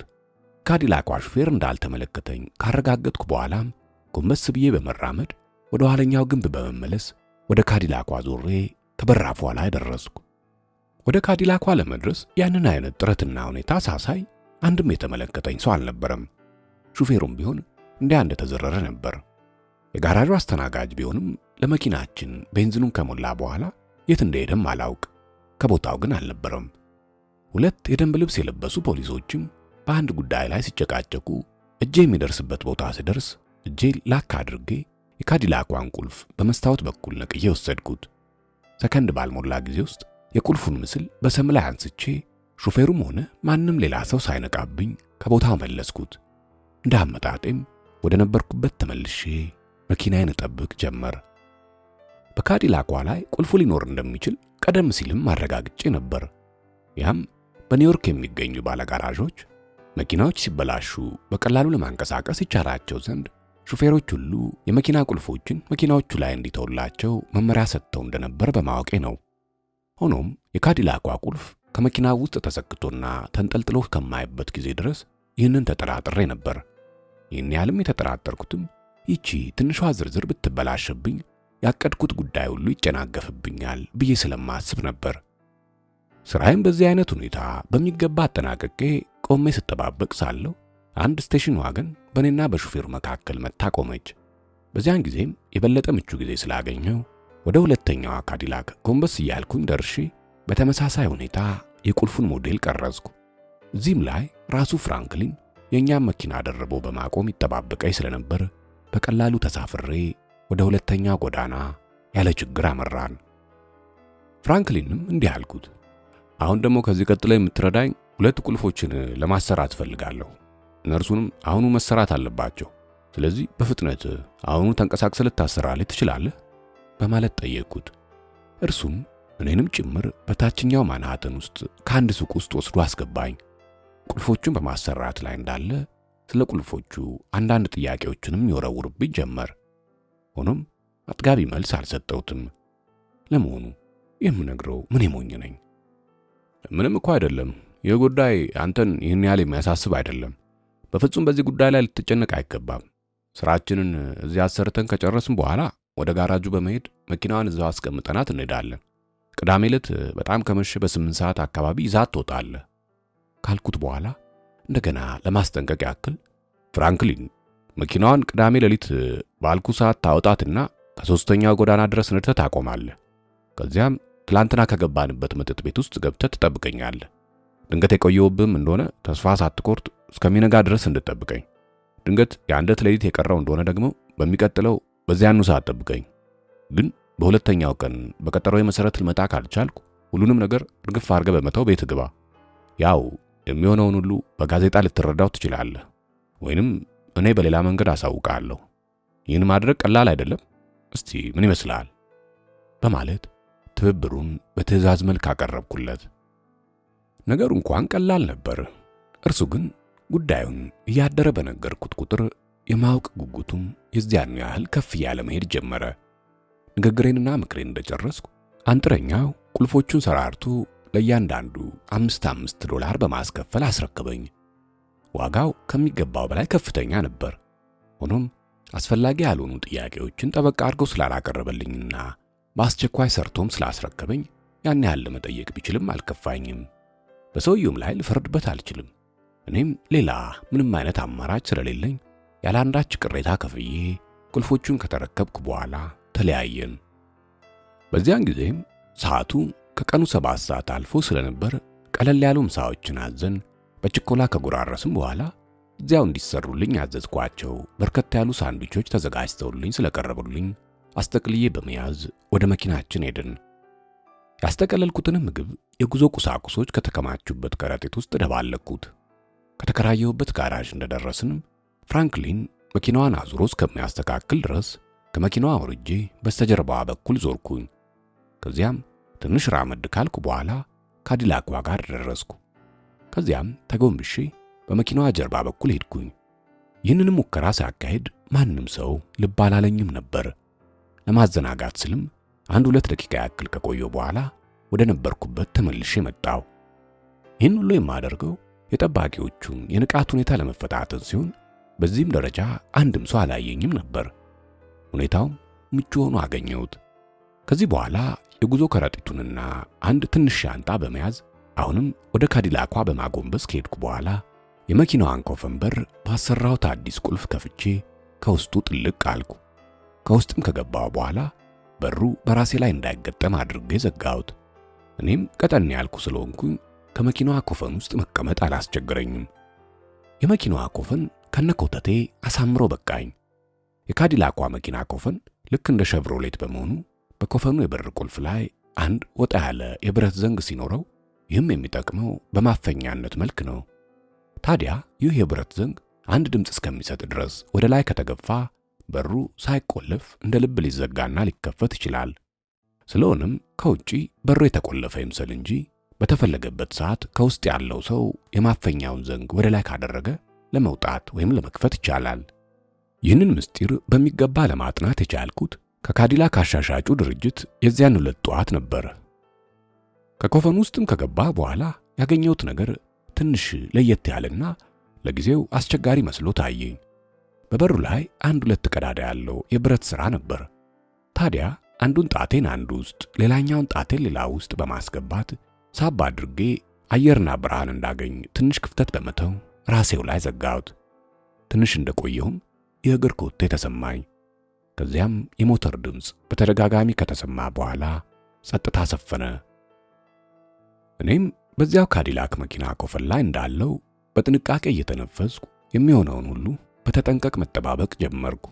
ካዲላኳ ሹፌር እንዳልተመለከተኝ ካረጋገጥኩ በኋላም ጎንበስ ብዬ በመራመድ ወደ ኋለኛው ግንብ በመመለስ ወደ ካዲላኳ ዞሬ ከበራፏ ላይ ደረስኩ። ወደ ካዲላኳ ለመድረስ ያንን አይነት ጥረትና ሁኔታ ሳሳይ አንድም የተመለከተኝ ሰው አልነበረም። ሹፌሩም ቢሆን እንዲያ እንደተዘረረ ነበር። የጋራዡ አስተናጋጅ ቢሆንም ለመኪናችን ቤንዚኑን ከሞላ በኋላ የት እንደሄደም አላውቅ። ከቦታው ግን አልነበረም። 2 የደንብ ልብስ የለበሱ ፖሊሶችም በአንድ ጉዳይ ላይ ሲጨቃጨቁ እጄ የሚደርስበት ቦታ ስደርስ እጄ ላክ አድርጌ የካዲላኳን ቁልፍ በመስታወት በኩል ነቅዬ ወሰድኩት። ሰከንድ ባልሞላ ጊዜ ውስጥ የቁልፉን ምስል በሰም ላይ አንስቼ ሹፌሩም ሆነ ማንም ሌላ ሰው ሳይነቃብኝ ከቦታው መለስኩት። እንደ አመጣጤም ወደ ነበርኩበት ተመልሼ መኪናዬን እጠብቅ ጀመር። በካዲላኳ ላይ ቁልፉ ሊኖር እንደሚችል ቀደም ሲልም አረጋግጬ ነበር። ያም በኒውዮርክ የሚገኙ ባለጋራዦች መኪናዎች ሲበላሹ በቀላሉ ለማንቀሳቀስ ይቻላቸው ዘንድ ሹፌሮች ሁሉ የመኪና ቁልፎችን መኪናዎቹ ላይ እንዲተውላቸው መመሪያ ሰጥተው እንደነበር በማወቄ ነው። ሆኖም የካዲላኳ ቁልፍ ከመኪናው ውስጥ ተሰክቶና ተንጠልጥሎ ከማይበት ጊዜ ድረስ ይህንን ተጠራጥሬ ነበር። ይህን ያህልም የተጠራጠርኩትም ይቺ ትንሿ ዝርዝር ብትበላሽብኝ ያቀድኩት ጉዳይ ሁሉ ይጨናገፍብኛል ብዬ ስለማስብ ነበር። ስራዬን በዚህ አይነት ሁኔታ በሚገባ አጠናቅቄ ቆሜ ስጠባበቅ ሳለሁ አንድ ስቴሽን ዋገን በእኔና በሹፌሩ መካከል መታ ቆመች። በዚያን ጊዜም የበለጠ ምቹ ጊዜ ስላገኘው ወደ ሁለተኛዋ ካዲላክ ጎንበስ እያልኩኝ ደርሼ በተመሳሳይ ሁኔታ የቁልፉን ሞዴል ቀረጽኩ። እዚህም ላይ ራሱ ፍራንክሊን የኛም መኪና ደርቦ በማቆም ይጠባበቀኝ ስለነበር በቀላሉ ተሳፍሬ ወደ ሁለተኛ ጎዳና ያለ ችግር አመራን። ፍራንክሊንም እንዲህ አልኩት፣ አሁን ደግሞ ከዚህ ቀጥሎ የምትረዳኝ 2 ቁልፎችን ለማሰራት ፈልጋለሁ። እነርሱንም አሁኑ መሰራት አለባቸው። ስለዚህ በፍጥነት አሁኑ ተንቀሳቅሰህ ልታሰራልኝ ትችላለህ? በማለት ጠየቅኩት። እርሱም እኔንም ጭምር በታችኛው ማንሃተን ውስጥ ከአንድ ሱቅ ውስጥ ወስዶ አስገባኝ። ቁልፎቹን በማሰራት ላይ እንዳለ ስለ ቁልፎቹ አንዳንድ ጥያቄዎችንም ይወረውርብኝ ጀመር። ሆኖም አጥጋቢ መልስ አልሰጠሁትም። ለመሆኑ የምነግረው ምን የሞኝ ነኝ? ምንም እኮ አይደለም። ይህ ጉዳይ አንተን ይህን ያህል የሚያሳስብ አይደለም። በፍጹም በዚህ ጉዳይ ላይ ልትጨነቅ አይገባም። ስራችንን እዚህ አሰርተን ከጨረስን በኋላ ወደ ጋራጁ በመሄድ መኪናዋን እዛው አስቀምጠናት እንሄዳለን። ቅዳሜ ዕለት በጣም ከመሸ በ8 ሰዓት አካባቢ ይዛት ትወጣለህ ካልኩት በኋላ እንደገና ለማስጠንቀቅ ያክል ፍራንክሊን፣ መኪናዋን ቅዳሜ ሌሊት ባልኩ ሰዓት ታወጣትና ከ3ኛው ጎዳና ድረስ ነድተህ ታቆማለህ። ከዚያም ትላንትና ከገባንበት መጠጥ ቤት ውስጥ ገብተህ ትጠብቀኛለህ። ድንገት የቆየውብህም እንደሆነ ተስፋ ሳትቆርጥ እስከሚነጋ ድረስ እንድጠብቀኝ። ድንገት የአንደት ሌሊት የቀረው እንደሆነ ደግሞ በሚቀጥለው በዚያኑ ሰዓት ጠብቀኝ። ግን በሁለተኛው ቀን በቀጠሮው መሰረት ልመጣ ካልቻልኩ ሁሉንም ነገር እርግፍ አድርገህ በመተው ቤት ግባ። ያው የሚሆነውን ሁሉ በጋዜጣ ልትረዳው ትችላለህ፣ ወይንም እኔ በሌላ መንገድ አሳውቃለሁ። ይህን ማድረግ ቀላል አይደለም። እስቲ ምን ይመስላል? በማለት ትብብሩን በትዕዛዝ መልክ አቀረብኩለት። ነገሩ እንኳን ቀላል ነበር። እርሱ ግን ጉዳዩን እያደረ በነገርኩት ቁጥር የማወቅ ጉጉቱም የዚያን ያህል ከፍ እያለ መሄድ ጀመረ። ንግግሬንና ምክሬን እንደጨረስኩ አንጥረኛው ቁልፎቹን ሰራርቶ ለእያንዳንዱ $5 በማስከፈል አስረከበኝ። ዋጋው ከሚገባው በላይ ከፍተኛ ነበር። ሆኖም አስፈላጊ ያልሆኑ ጥያቄዎችን ጠበቅ አድርጎ ስላላቀረበልኝና በአስቸኳይ ሰርቶም ስላስረከበኝ ያን ያህል ለመጠየቅ ቢችልም አልከፋኝም። በሰውየውም ላይ ልፈርድበት አልችልም። እኔም ሌላ ምንም አይነት አማራጭ ስለሌለኝ ያለ አንዳች ቅሬታ ከፍዬ ቁልፎቹን ከተረከብኩ በኋላ ተለያየን። በዚያን ጊዜም ሰዓቱ ከቀኑ 7 ሰዓት አልፎ ስለነበር ቀለል ያሉ ምሳዎችን አዘን በችኮላ ከጎራረስም በኋላ እዚያው እንዲሰሩልኝ ያዘዝኳቸው በርከት ያሉ ሳንድዊቾች ተዘጋጅተውልኝ ስለቀረቡልኝ አስጠቅልዬ በመያዝ ወደ መኪናችን ሄድን። ያስጠቀለልኩትን ምግብ የጉዞ ቁሳቁሶች ከተከማቹበት ከረጢት ውስጥ ደባለቅኩት። ከተከራየሁበት ጋራዥ እንደደረስንም ፍራንክሊን መኪናዋን አዙሮ እስከሚያስተካክል ድረስ ከመኪናዋ ወርጄ በስተጀርባዋ በኩል ዞርኩኝ። ከዚያም ትንሽ ራመድ ካልኩ በኋላ ካዲላኳ ጋር ደረስኩ። ከዚያም ተጎንብሼ በመኪናዋ ጀርባ በኩል ሄድኩኝ። ይህንንም ሙከራ ሳካሄድ ማንም ሰው ልብ አላለኝም ነበር። ለማዘናጋት ስልም 1-2 ደቂቃ ያክል ከቆየሁ በኋላ ወደ ነበርኩበት ተመልሼ መጣሁ። ይህን ሁሉ የማደርገው የጠባቂዎቹን የንቃት ሁኔታ ለመፈታተን ሲሆን በዚህም ደረጃ አንድም ሰው አላየኝም ነበር። ሁኔታውም ምቹ ሆኖ አገኘሁት። ከዚህ በኋላ የጉዞ ከረጢቱንና አንድ ትንሽ ሻንጣ በመያዝ አሁንም ወደ ካዲላኳ በማጎንበስ ከሄድኩ በኋላ የመኪናዋን ኮፈን በር ባሰራሁት አዲስ ቁልፍ ከፍቼ ከውስጡ ጥልቅ አልኩ። ከውስጥም ከገባሁ በኋላ በሩ በራሴ ላይ እንዳይገጠም አድርጌ ዘጋሁት። እኔም ቀጠን ያልኩ ስለሆንኩኝ ከመኪናዋ ኮፈን ውስጥ መቀመጥ አላስቸገረኝም። የመኪናዋ ኮፈን ከነኮተቴ አሳምሮ በቃኝ። የካዲላኳ መኪና ኮፈን ልክ እንደ ሸቭሮሌት በመሆኑ በኮፈኑ የበር ቁልፍ ላይ አንድ ወጣ ያለ የብረት ዘንግ ሲኖረው ይህም የሚጠቅመው በማፈኛነት መልክ ነው። ታዲያ ይህ የብረት ዘንግ አንድ ድምፅ እስከሚሰጥ ድረስ ወደ ላይ ከተገፋ በሩ ሳይቆለፍ እንደ ልብ ሊዘጋና ሊከፈት ይችላል። ስለሆነም ከውጪ በሩ የተቆለፈ ይምሰል እንጂ በተፈለገበት ሰዓት ከውስጥ ያለው ሰው የማፈኛውን ዘንግ ወደ ላይ ካደረገ ለመውጣት ወይም ለመክፈት ይቻላል። ይህንን ምስጢር በሚገባ ለማጥናት የቻልኩት ከካዲላክ አሻሻጩ ድርጅት የዚያን ዕለት ጠዋት ነበር። ከኮፈኑ ውስጥም ከገባ በኋላ ያገኘሁት ነገር ትንሽ ለየት ያለና ለጊዜው አስቸጋሪ መስሎ ታየኝ። በበሩ ላይ 1-2 ቀዳዳ ያለው የብረት ሥራ ነበር። ታዲያ አንዱን ጣቴን አንዱ ውስጥ ሌላኛውን ጣቴን ሌላ ውስጥ በማስገባት ሳብ አድርጌ አየርና ብርሃን እንዳገኝ ትንሽ ክፍተት በመተው ራሴው ላይ ዘጋሁት። ትንሽ እንደቆየሁም የእግር ኮቴ ተሰማኝ። ከዚያም የሞተር ድምፅ በተደጋጋሚ ከተሰማ በኋላ ጸጥታ ሰፈነ። እኔም በዚያው ካዲላክ መኪና ኮፈን ላይ እንዳለው በጥንቃቄ እየተነፈስኩ የሚሆነውን ሁሉ በተጠንቀቅ መጠባበቅ ጀመርኩ።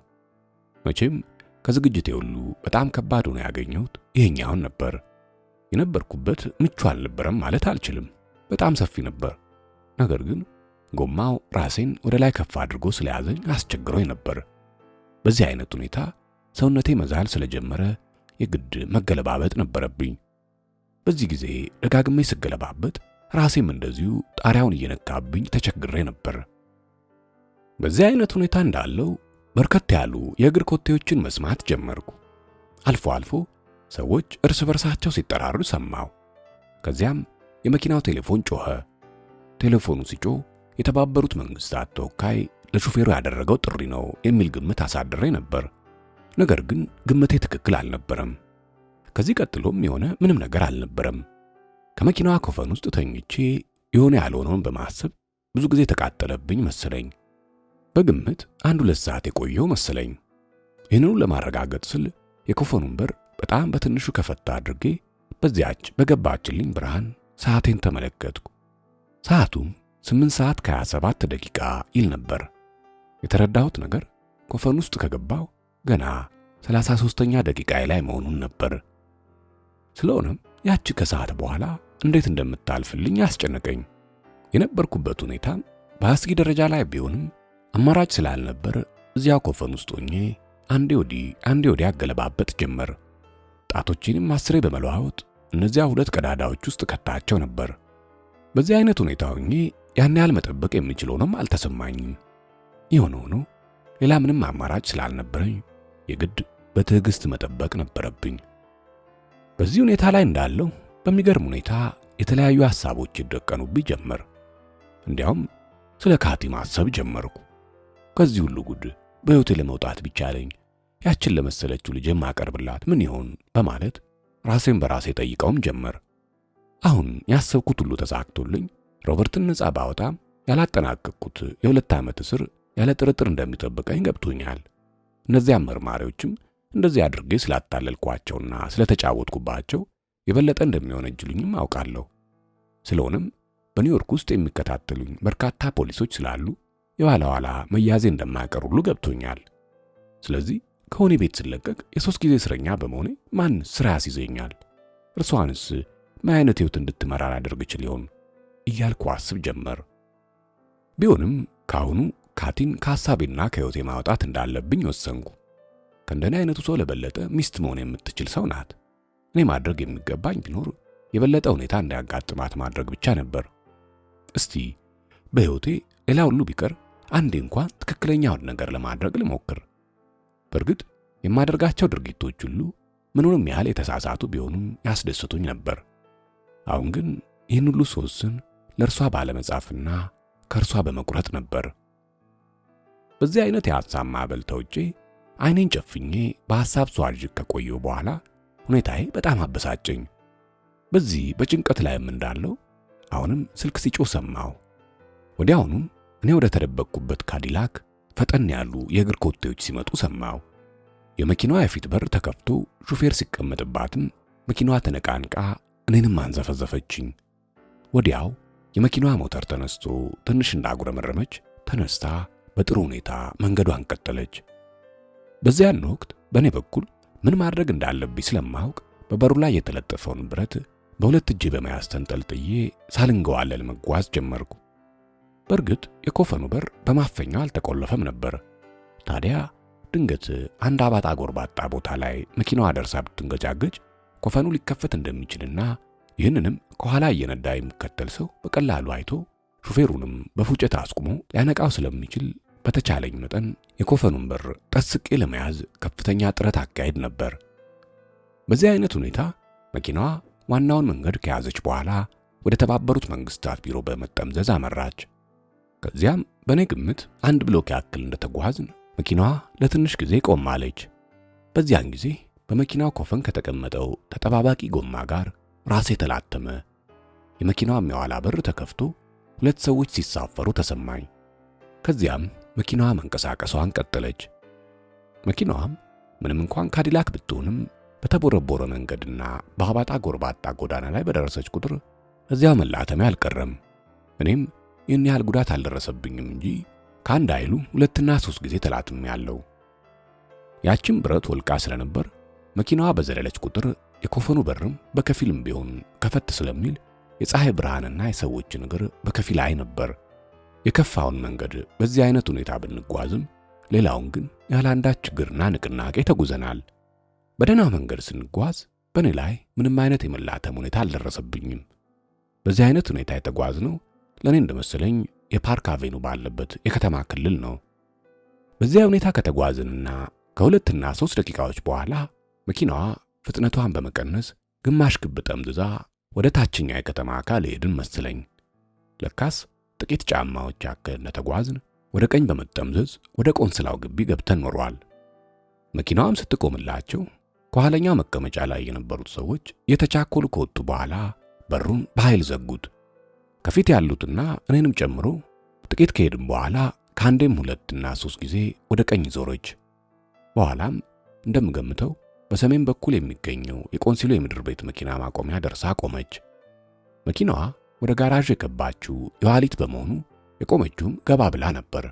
መቼም ከዝግጅቴ ሁሉ በጣም ከባድ ሆኖ ያገኘሁት ይሄኛውን ነበር። የነበርኩበት ምቹ አልነበረም ማለት አልችልም። በጣም ሰፊ ነበር። ነገር ግን ጎማው ራሴን ወደ ላይ ከፍ አድርጎ ስለያዘኝ አስቸግሮኝ ነበር። በዚህ አይነት ሁኔታ ሰውነቴ መዛል ስለጀመረ የግድ መገለባበጥ ነበረብኝ። በዚህ ጊዜ ደጋግሜ ስገለባበጥ ራሴም እንደዚሁ ጣሪያውን እየነካብኝ ተቸግሬ ነበር። በዚህ አይነት ሁኔታ እንዳለው በርከት ያሉ የእግር ኮቴዎችን መስማት ጀመርኩ። አልፎ አልፎ ሰዎች እርስ በርሳቸው ሲጠራሩ ሰማሁ። ከዚያም የመኪናው ቴሌፎን ጮኸ። ቴሌፎኑ ሲጮህ የተባበሩት መንግስታት ተወካይ ለሹፌሩ ያደረገው ጥሪ ነው የሚል ግምት አሳድሬ ነበር። ነገር ግን ግምቴ ትክክል አልነበረም። ከዚህ ቀጥሎም የሆነ ምንም ነገር አልነበረም። ከመኪናዋ ኮፈን ውስጥ ተኝቼ የሆነ ያልሆነውን በማሰብ ብዙ ጊዜ ተቃጠለብኝ መሰለኝ። በግምት 1-2 ሰዓት የቆየው መሰለኝ። ይህንኑ ለማረጋገጥ ስል የኮፈኑን በር በጣም በትንሹ ከፈታ አድርጌ በዚያች በገባችልኝ ብርሃን ሰዓቴን ተመለከትኩ። ሰዓቱም 8 ሰዓት ከ27 ደቂቃ ይል ነበር። የተረዳሁት ነገር ኮፈን ውስጥ ከገባው ገና 33ኛ ደቂቃዬ ላይ መሆኑን ነበር። ስለሆነም ያቺ ከሰዓት በኋላ እንዴት እንደምታልፍልኝ አስጨነቀኝ። የነበርኩበት ሁኔታ በአስጊ ደረጃ ላይ ቢሆንም አማራጭ ስላልነበር እዚያው ኮፈን ውስጥ ሆኜ አንዴ ወዲህ አንዴ ወዲያ አገለባበጥ ጀመር። ጣቶቼንም 10 በመለዋወጥ እነዚያ 2 ቀዳዳዎች ውስጥ ከታቸው ነበር። በዚህ አይነት ሁኔታ ሆኜ ያን ያህል መጠበቅ የምችለውንም አልተሰማኝም። የሆነ ሆኖ ሌላ ምንም አማራጭ ስላልነበረኝ የግድ በትዕግስት መጠበቅ ነበረብኝ። በዚህ ሁኔታ ላይ እንዳለው በሚገርም ሁኔታ የተለያዩ ሐሳቦች ይደቀኑብኝ ጀመር። እንዲያውም ስለ ካቲ ማሰብ ጀመርኩ። ከዚህ ሁሉ ጉድ በሕይወቴ ለመውጣት ቢቻለኝ ያችን ለመሰለችው ልጅ ማቀርብላት ምን ይሆን በማለት ራሴን በራሴ ጠይቀውም ጀመር። አሁን ያሰብኩት ሁሉ ተሳክቶልኝ ሮበርትን ነጻ ባወጣም ያላጠናቀቅኩት የ2 ዓመት እስር ያለ ጥርጥር እንደሚጠብቀኝ ገብቶኛል። እነዚያ መርማሪዎችም እንደዚህ አድርጌ ስላታለልኳቸውና ስለተጫወትኩባቸው የበለጠ እንደሚወነጅሉኝም አውቃለሁ። ስለሆነም በኒውዮርክ ውስጥ የሚከታተሉኝ በርካታ ፖሊሶች ስላሉ የኋላ ኋላ መያዜ እንደማይቀር ሁሉ ገብቶኛል። ስለዚህ ከሆነ ቤት ስለቀቅ የ3 ጊዜ እስረኛ በመሆኔ ማን ስራ ያስይዘኛል? እርሷንስ ምን አይነት ሕይወት እንድትመራ ላደርግ እችል ይሆን እያልኩ አስብ ጀመር። ቢሆንም ካሁኑ ካቲን ከሐሳቤና ከሕይወቴ ማውጣት እንዳለብኝ ወሰንኩ። ከእንደኔ አይነቱ ሰው ለበለጠ ሚስት መሆን የምትችል ሰው ናት። እኔ ማድረግ የሚገባኝ ቢኖር የበለጠ ሁኔታ እንዳያጋጥማት ማድረግ ብቻ ነበር። እስቲ በሕይወቴ ሌላ ሁሉ ቢቀር አንዴ እንኳን ትክክለኛውን ነገር ለማድረግ ልሞክር። በእርግጥ የማደርጋቸው ድርጊቶች ሁሉ ምኑንም ያህል የተሳሳቱ ቢሆኑም ያስደስቱኝ ነበር። አሁን ግን ይህን ሁሉ ስወስን ለእርሷ ባለመጻፍና ከእርሷ በመቁረጥ ነበር። በዚህ አይነት የሐሳብ ማዕበል ተውጬ ዓይኔን ጨፍኜ በሐሳብ ስዋዥቅ ከቆየሁ በኋላ ሁኔታዬ በጣም አበሳጨኝ። በዚህ በጭንቀት ላይም እንዳለው አሁንም ስልክ ሲጮህ ሰማሁ። ወዲያውኑም እኔ ወደ ተደበቅኩበት ካዲላክ ፈጠን ያሉ የእግር ኮቴዎች ሲመጡ ሰማሁ። የመኪናዋ የፊት በር ተከፍቶ ሹፌር ሲቀመጥባትም መኪናዋ ተነቃንቃ እኔንም አንዘፈዘፈችኝ። ወዲያው የመኪናዋ ሞተር ተነስቶ ትንሽ እንዳጉረመረመች ተነስታ በጥሩ ሁኔታ መንገዷን ቀጠለች። በዚያን ወቅት በእኔ በኩል ምን ማድረግ እንዳለብኝ ስለማውቅ በበሩ ላይ የተለጠፈውን ብረት በሁለት እጄ በመያዝ ተንጠልጥዬ ሳልንገዋለል መጓዝ ጀመርኩ። በእርግጥ የኮፈኑ በር በማፈኛው አልተቆለፈም ነበር። ታዲያ ድንገት አንድ አባጣ ጎርባጣ ቦታ ላይ መኪናዋ ደርሳ ብትንገጫገጭ ኮፈኑ ሊከፈት እንደሚችልና ይህንንም ከኋላ እየነዳ የሚከተል ሰው በቀላሉ አይቶ ሹፌሩንም በፉጨት አስቁሞ ሊያነቃው ስለሚችል በተቻለኝ መጠን የኮፈኑን በር ጠስቄ ለመያዝ ከፍተኛ ጥረት አካሄድ ነበር። በዚህ አይነት ሁኔታ መኪናዋ ዋናውን መንገድ ከያዘች በኋላ ወደ ተባበሩት መንግስታት ቢሮ በመጠምዘዝ አመራች። ከዚያም በእኔ ግምት 1 ብሎክ ያክል እንደተጓዝን መኪናዋ ለትንሽ ጊዜ ቆማለች። በዚያን ጊዜ በመኪናው ኮፈን ከተቀመጠው ተጠባባቂ ጎማ ጋር ራሴ ተላተመ። የመኪናዋ የኋላ በር ተከፍቶ 2 ሰዎች ሲሳፈሩ ተሰማኝ። ከዚያም መኪናዋ መንቀሳቀሷን ቀጠለች። መኪናዋም ምንም እንኳን ካዲላክ ብትሆንም በተቦረቦረ መንገድና በአባጣ ጎርባጣ ጎዳና ላይ በደረሰች ቁጥር እዚያው መላተሜ አልቀረም። እኔም ይህን ያህል ጉዳት አልደረሰብኝም እንጂ ከአንድ አይሉ 2 እና 3 ጊዜ ተላትሜያለሁ። ያችን ብረት ወልቃ ስለነበር መኪናዋ በዘለለች ቁጥር የኮፈኑ በርም በከፊልም ቢሆን ከፈት ስለሚል የፀሐይ ብርሃንና የሰዎችን እግር በከፊል አይ ነበር። የከፋውን መንገድ በዚህ አይነት ሁኔታ ብንጓዝም ሌላውን ግን ያለ አንዳች ችግርና ንቅናቄ ተጉዘናል። በደህና መንገድ ስንጓዝ በእኔ ላይ ምንም አይነት የመላተም ሁኔታ አልደረሰብኝም። በዚህ አይነት ሁኔታ የተጓዝነው ለእኔ እንደመሰለኝ የፓርክ አቬኑ ባለበት የከተማ ክልል ነው። በዚያ ሁኔታ ከተጓዝንና ከ2 እና 3 ደቂቃዎች በኋላ መኪናዋ ፍጥነቷን በመቀነስ ግማሽ ክብ ጠምዝዛ ወደ ታችኛው የከተማ አካል ሄድን መሰለኝ። ለካስ ጥቂት ጫማዎች ያክል እንደተጓዝን ወደ ቀኝ በመጠምዘዝ ወደ ቆንስላው ግቢ ገብተን ኖሯል። መኪናዋም ስትቆምላቸው ከኋለኛው መቀመጫ ላይ የነበሩት ሰዎች የተቻኮሉ ከወጡ በኋላ በሩን በኃይል ዘጉት። ከፊት ያሉትና እኔንም ጨምሮ ጥቂት ከሄድን በኋላ ከአንዴም 2 እና 3 ጊዜ ወደ ቀኝ ዞረች። በኋላም እንደምገምተው በሰሜን በኩል የሚገኘው የቆንሲሉ የምድር ቤት መኪና ማቆሚያ ደርሳ ቆመች። መኪናዋ ወደ ጋራዥ የገባችው የኋሊት በመሆኑ የቆመችውም ገባ ብላ ነበር።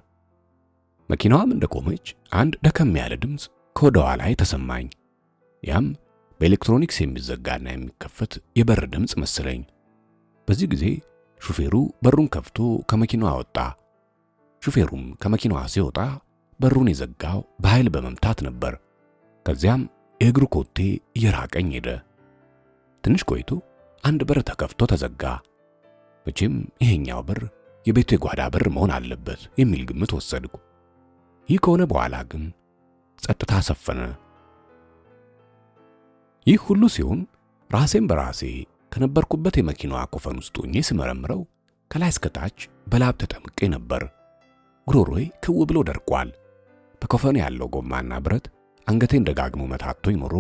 መኪናዋም እንደቆመች አንድ ደከም ያለ ድምፅ ከወደዋ ላይ ተሰማኝ። ያም በኤሌክትሮኒክስ የሚዘጋና የሚከፈት የበር ድምፅ መሰለኝ። በዚህ ጊዜ ሹፌሩ በሩን ከፍቶ ከመኪናዋ ወጣ። ሹፌሩም ከመኪናዋ ሲወጣ በሩን የዘጋው በኃይል በመምታት ነበር። ከዚያም የእግሩ ኮቴ እየራቀኝ ሄደ። ትንሽ ቆይቶ አንድ በር ተከፍቶ ተዘጋ። መቼም ይሄኛው በር የቤቱ የጓዳ በር መሆን አለበት የሚል ግምት ወሰድኩ። ይህ ከሆነ በኋላ ግን ጸጥታ ሰፈነ። ይህ ሁሉ ሲሆን ራሴን በራሴ ከነበርኩበት የመኪናዋ ኮፈን ውስጥ ሆኜ ስመረምረው ከላይ እስከ ታች በላብ ተጠምቄ ነበር። ጉሮሮዬ ክው ብሎ ደርቋል። በኮፈኑ ያለው ጎማና ብረት አንገቴን ደጋግሞ መታቶኝ ኖሮ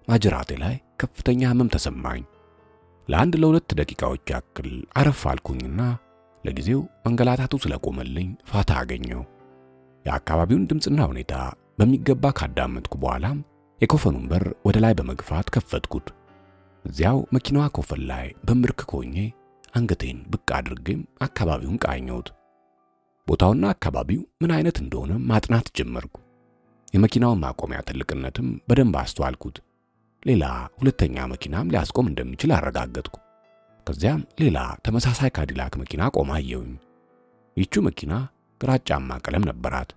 ማጅራቴ ላይ ከፍተኛ ህመም ተሰማኝ። ለአንድ ለ2 ደቂቃዎች ያክል አረፍ አልኩኝና ለጊዜው መንገላታቱ ስለቆመልኝ ፋታ አገኘው። የአካባቢውን ድምፅና ሁኔታ በሚገባ ካዳመጥኩ በኋላም የኮፈኑን በር ወደ ላይ በመግፋት ከፈትኩት። እዚያው መኪናዋ ኮፈን ላይ በምርክክ ሆኜ አንገቴን ብቅ አድርጌም አካባቢውን ቃኘሁት። ቦታውና አካባቢው ምን አይነት እንደሆነ ማጥናት ጀመርኩ። የመኪናውን ማቆሚያ ትልቅነትም በደንብ አስተዋልኩት። ሌላ 2ኛ መኪናም ሊያስቆም እንደሚችል አረጋገጥኩ። ከዚያም ሌላ ተመሳሳይ ካዲላክ መኪና ቆማ አየሁኝ። ይህች መኪና ግራጫማ ቀለም ነበራት።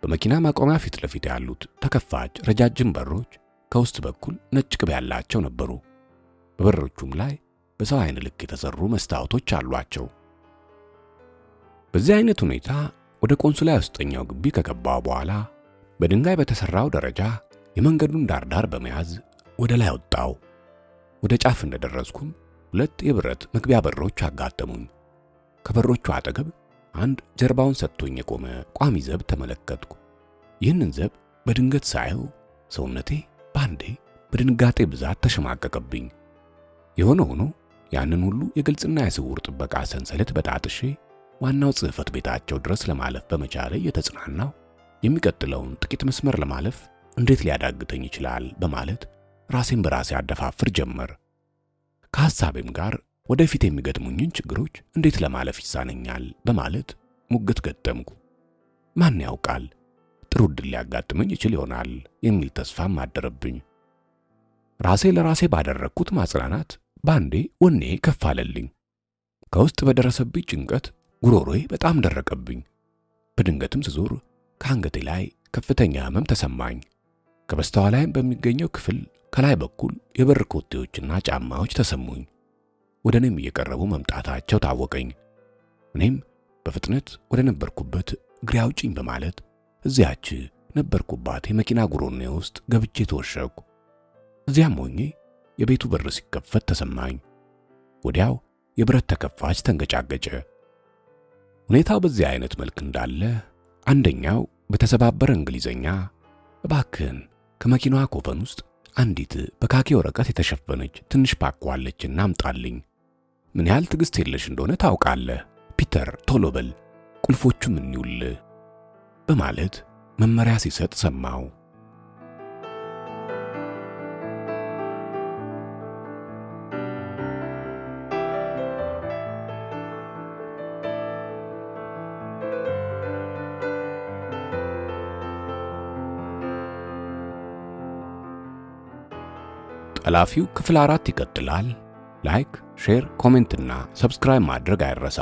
በመኪና ማቆሚያ ፊት ለፊት ያሉት ተከፋች ረጃጅም በሮች ከውስጥ በኩል ነጭ ቅብ ያላቸው ነበሩ። በበሮቹም ላይ በሰው አይን ልክ የተሰሩ መስታወቶች አሏቸው። በዚህ አይነት ሁኔታ ወደ ቆንስላ ውስጠኛው ግቢ ከገባው በኋላ በድንጋይ በተሰራው ደረጃ የመንገዱን ዳርዳር በመያዝ ወደ ላይ ወጣው። ወደ ጫፍ እንደደረስኩም 2 የብረት መግቢያ በሮች አጋጠሙኝ። ከበሮቹ አጠገብ አንድ ጀርባውን ሰጥቶኝ የቆመ ቋሚ ዘብ ተመለከትኩ። ይህንን ዘብ በድንገት ሳየው ሰውነቴ ባንዴ በድንጋጤ ብዛት ተሸማቀቀብኝ። የሆነ ሆኖ ያንን ሁሉ የግልጽና የስውር ጥበቃ ሰንሰለት በጣጥሼ ዋናው ጽሕፈት ቤታቸው ድረስ ለማለፍ በመቻሌ የተጽናናው የሚቀጥለውን ጥቂት መስመር ለማለፍ እንዴት ሊያዳግተኝ ይችላል በማለት ራሴን በራሴ አደፋፍር ጀመር። ከሐሳቤም ጋር ወደፊት የሚገጥሙኝን ችግሮች እንዴት ለማለፍ ይሳነኛል በማለት ሙግት ገጠምኩ። ማን ያውቃል ጥሩ ዕድል ሊያጋጥመኝ ይችል ይሆናል የሚል ተስፋም አደረብኝ። ራሴ ለራሴ ባደረግኩት ማጽናናት ባንዴ ወኔ ከፍ አለልኝ። ከውስጥ በደረሰብኝ ጭንቀት ጉሮሮዬ በጣም ደረቀብኝ። በድንገትም ስዞር ከአንገቴ ላይ ከፍተኛ ህመም ተሰማኝ። ከበስተኋላይም በሚገኘው ክፍል ከላይ በኩል የበር ኮቴዎችና ጫማዎች ተሰሙኝ። ወደ እኔም እየቀረቡ መምጣታቸው ታወቀኝ። እኔም በፍጥነት ወደ ነበርኩበት እግሬ አውጪኝ በማለት እዚያች ነበርኩባት የመኪና ጉሮኔ ውስጥ ገብቼ ተወሸኩ። እዚያም ሆኜ የቤቱ በር ሲከፈት ተሰማኝ። ወዲያው የብረት ተከፋች ተንገጫገጨ። ሁኔታው በዚህ አይነት መልክ እንዳለ አንደኛው በተሰባበረ እንግሊዘኛ እባክህን ከመኪናዋ ኮፈን ውስጥ አንዲት በካኪ ወረቀት የተሸፈነች ትንሽ ፓኮ አለችና አምጣልኝ። ምን ያህል ትዕግስት የለሽ እንደሆነ ታውቃለህ ፒተር፣ ቶሎ በል ቁልፎቹም እንይውል በማለት መመሪያ ሲሰጥ ሰማው። ጠላፊው ክፍል 4 ይቀጥላል። ላይክ፣ ሼር፣ ኮሜንትና ሰብስክራይብ ማድረግ አይረሳ።